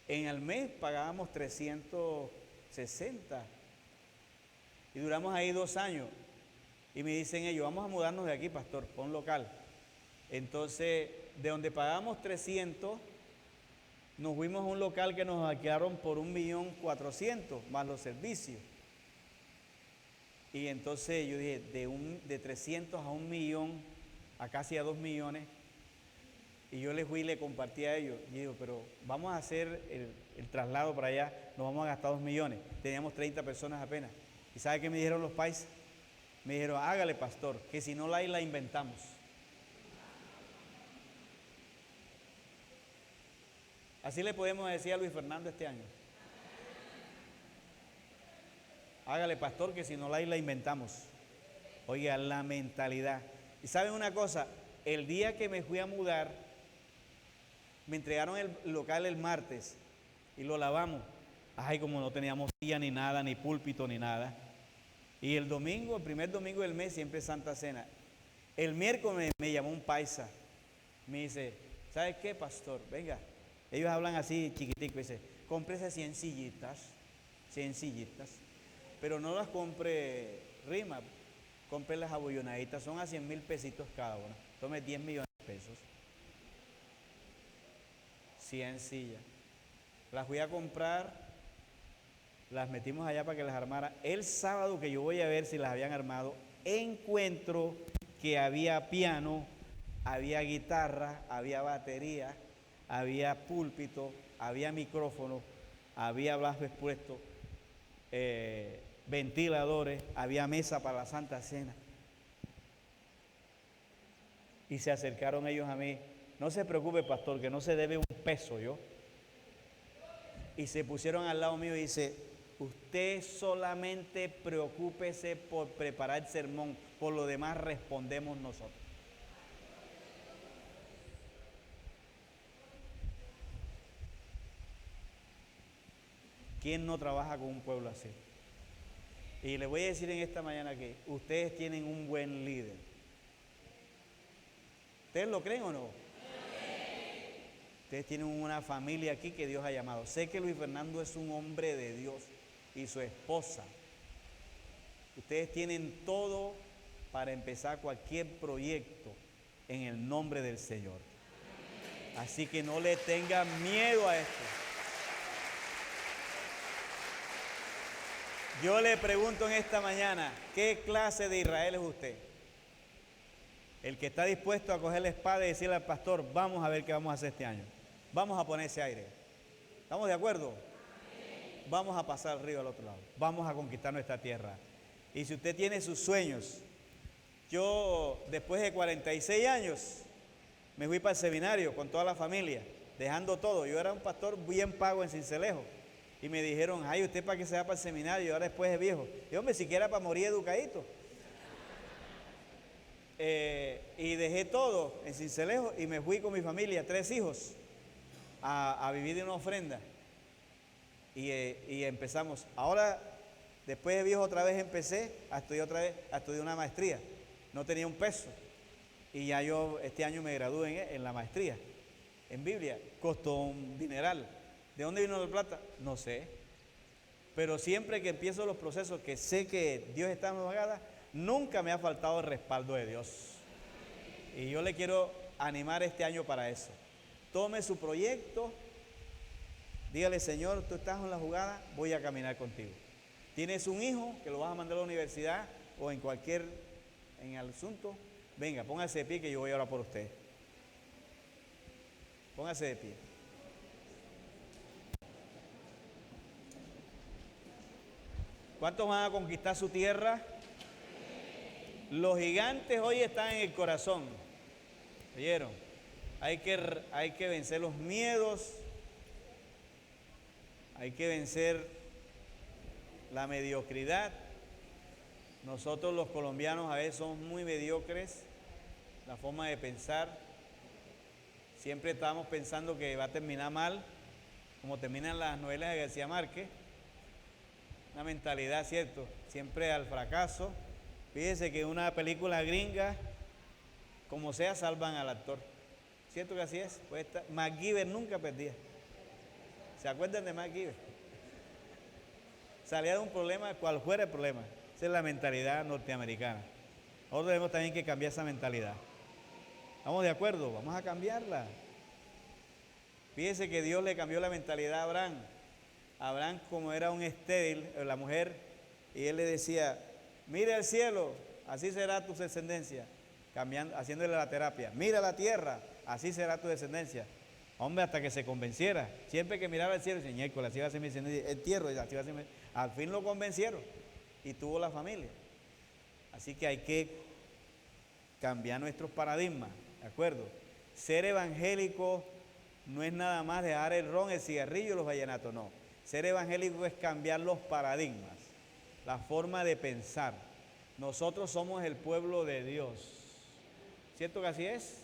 En el mes pagábamos 360 y duramos ahí 2 años. Y me dicen ellos, vamos a mudarnos de aquí, pastor, por un local. Entonces, de donde pagamos 300, nos fuimos a un local que nos alquilaron por 1.400.000 más los servicios. Y entonces yo dije, de 300 a 1.000.000, a casi a 2 millones. Y yo les fui y le compartí a ellos. Y digo, pero vamos a hacer el traslado para allá, nos vamos a gastar 2 millones. Teníamos 30 personas apenas. ¿Y sabe qué me dijeron los paisas? Me dijeron, hágale, pastor, que si no la inventamos. Así le podemos decir a Luis Fernando este año. Hágale, pastor, que si no la inventamos. Oiga, la mentalidad. Y saben una cosa, el día que me fui a mudar, me entregaron el local el martes y lo lavamos. Ay, como no teníamos silla ni nada, ni púlpito ni nada. Y el domingo, el primer domingo del mes, siempre Santa Cena. El miércoles me llamó un paisa. Me dice, ¿sabes qué, pastor? Venga. Ellos hablan así chiquitico. Dice, cómprese 100 sillitas. Pero no las compre rima. Compre las abollonaditas. Son a 100,000 pesitos cada una. Tome 10 millones de pesos. 100 sillas. Las fui a comprar, las metimos allá para que las armara. El sábado que yo voy a ver si las habían armado, encuentro que había piano, había guitarra, había batería, había púlpito, había micrófono, había blasfes puestos, ventiladores, había mesa para la Santa Cena. Y se acercaron ellos a mí. No se preocupe, pastor, que no se debe un peso yo. Y se pusieron al lado mío y dice, usted solamente preocúpese por preparar el sermón, por lo demás respondemos nosotros. ¿Quién no trabaja con un pueblo así? Y les voy a decir en esta mañana que ustedes tienen un buen líder. ¿Ustedes lo creen o no? Ustedes tienen una familia aquí que Dios ha llamado. Sé que Luis Fernando es un hombre de Dios y su esposa. Ustedes tienen todo para empezar cualquier proyecto en el nombre del Señor. Así que no le tengan miedo a esto. Yo le pregunto en esta mañana, ¿qué clase de Israel es usted? El que está dispuesto a coger la espada y decirle al pastor, vamos a ver qué vamos a hacer este año. Vamos a poner ese aire. ¿Estamos de acuerdo? Vamos a pasar el río al otro lado. Vamos a conquistar nuestra tierra. Y si usted tiene sus sueños, yo después de 46 años me fui para el seminario con toda la familia, dejando todo. Yo era un pastor bien pago en Sincelejo. Y me dijeron, ay, ¿usted para qué se va para el seminario? Ahora después es viejo. Y hombre, siquiera para morir educadito. Y dejé todo en Sincelejo y me fui con mi familia, 3 hijos, a vivir de una ofrenda. Y empezamos. Ahora, después de viejo otra vez empecé a estudiar una maestría. No tenía un peso. Y ya yo este año me gradué en la maestría, en Biblia. Costó un dineral. ¿De dónde vino la plata? No sé. Pero siempre que empiezo los procesos, que sé que Dios está en mi jugada, nunca me ha faltado el respaldo de Dios. Y yo le quiero animar este año para eso. Tome su proyecto. Dígale, Señor, tú estás en la jugada, voy a caminar contigo. Tienes un hijo que lo vas a mandar a la universidad o en el asunto. Venga, póngase de pie que yo voy a orar por usted. Póngase de pie. ¿Cuántos van a conquistar su tierra? Los gigantes hoy están en el corazón. ¿Oyeron? Hay que vencer los miedos. Hay que vencer la mediocridad. Nosotros los colombianos a veces somos muy mediocres, la forma de pensar. Siempre estamos pensando que va a terminar mal, como terminan las novelas de García Márquez. Una mentalidad, ¿cierto? Siempre al fracaso. Fíjense que en una película gringa, como sea, salvan al actor. ¿Cierto que así es? Pues MacGyver nunca perdía. ¿Se acuerdan de MacGyver? Salía de un problema, cual fuera el problema. Esa es la mentalidad norteamericana. Nosotros tenemos también que cambiar esa mentalidad. ¿Estamos de acuerdo? Vamos a cambiarla. Fíjense que Dios le cambió la mentalidad a Abraham. Abraham, como era un estéril, la mujer, y él le decía, mira el cielo, así será tu descendencia. Haciéndole la terapia. Mira la tierra, así será tu descendencia. Hombre, hasta que se convenciera. Siempre que miraba el cielo, decía, así va a ser mi descendencia. El tierra, así va a ser mi... Al fin lo convencieron y tuvo la familia. Así que hay que cambiar nuestros paradigmas, ¿de acuerdo? Ser evangélico no es nada más dejar el ron, el cigarrillo y los vallenatos, no. Ser evangélico es cambiar los paradigmas, la forma de pensar. Nosotros somos el pueblo de Dios. ¿Cierto que así es?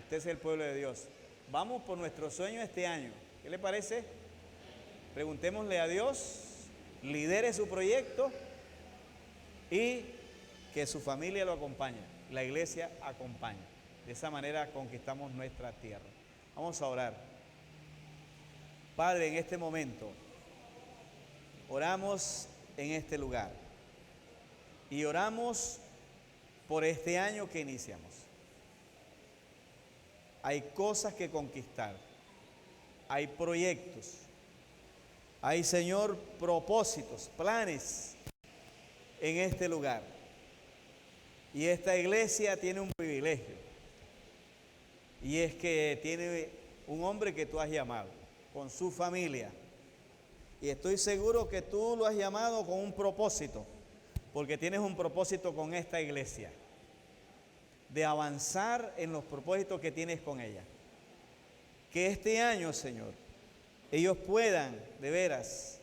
Usted es el pueblo de Dios. Vamos por nuestro sueño este año. ¿Qué le parece? Preguntémosle a Dios, lidere su proyecto y que su familia lo acompañe, la iglesia acompañe. De esa manera conquistamos nuestra tierra. Vamos a orar. Padre, en este momento, oramos en este lugar y oramos por este año que iniciamos. Hay cosas que conquistar, hay proyectos, hay, Señor, propósitos, planes en este lugar. Y esta iglesia tiene un privilegio, y es que tiene un hombre que tú has llamado, con su familia. Y estoy seguro que tú lo has llamado con un propósito, porque tienes un propósito con esta iglesia, de avanzar en los propósitos que tienes con ella. Que este año, Señor, ellos puedan, de veras,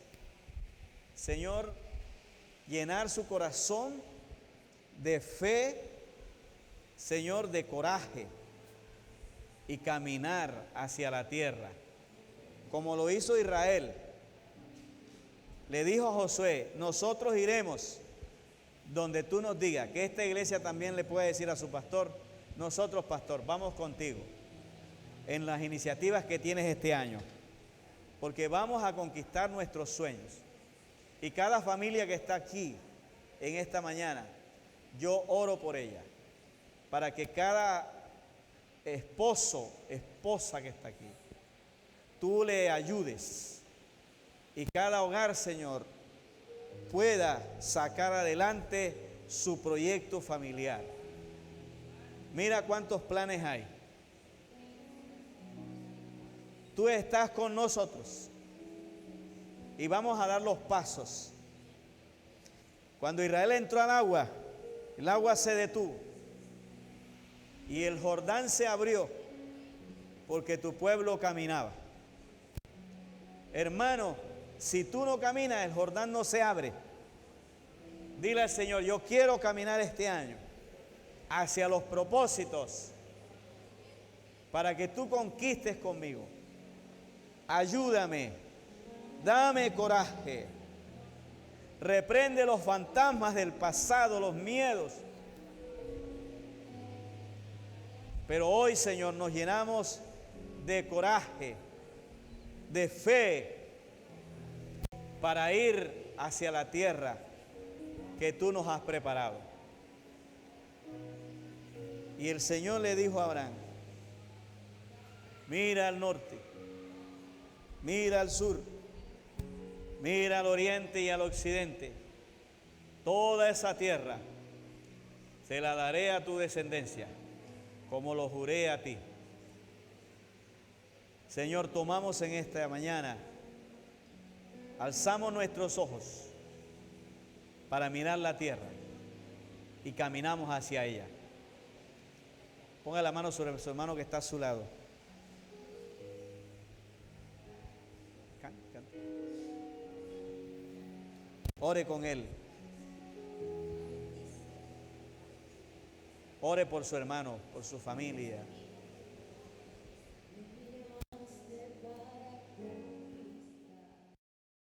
Señor, llenar su corazón de fe, Señor, de coraje y caminar hacia la tierra, como lo hizo Israel, le dijo a Josué, nosotros iremos donde tú nos digas, que esta iglesia también le puede decir a su pastor, nosotros, pastor, vamos contigo en las iniciativas que tienes este año, porque vamos a conquistar nuestros sueños. Y cada familia que está aquí en esta mañana, yo oro por ella, para que cada esposo, esposa que está aquí, tú le ayudes y cada hogar, Señor, pueda sacar adelante su proyecto familiar. Mira cuántos planes hay. Tú estás con nosotros y vamos a dar los pasos. Cuando Israel entró al agua, el agua se detuvo y el Jordán se abrió porque tu pueblo caminaba. Hermano, si tú no caminas, el Jordán no se abre. Dile al Señor, yo quiero caminar este año hacia los propósitos para que tú conquistes conmigo. Ayúdame, dame coraje, reprende los fantasmas del pasado, los miedos. Pero hoy, Señor, nos llenamos de coraje, de fe, para ir hacia la tierra que tú nos has preparado. Y el Señor le dijo a Abraham, mira al norte, mira al sur, mira al oriente y al occidente. Toda esa tierra se la daré a tu descendencia, como lo juré a ti. Señor, tomamos en esta mañana, alzamos nuestros ojos para mirar la tierra y caminamos hacia ella. Ponga la mano sobre su hermano que está a su lado. Ore con él. Ore por su hermano, por su familia.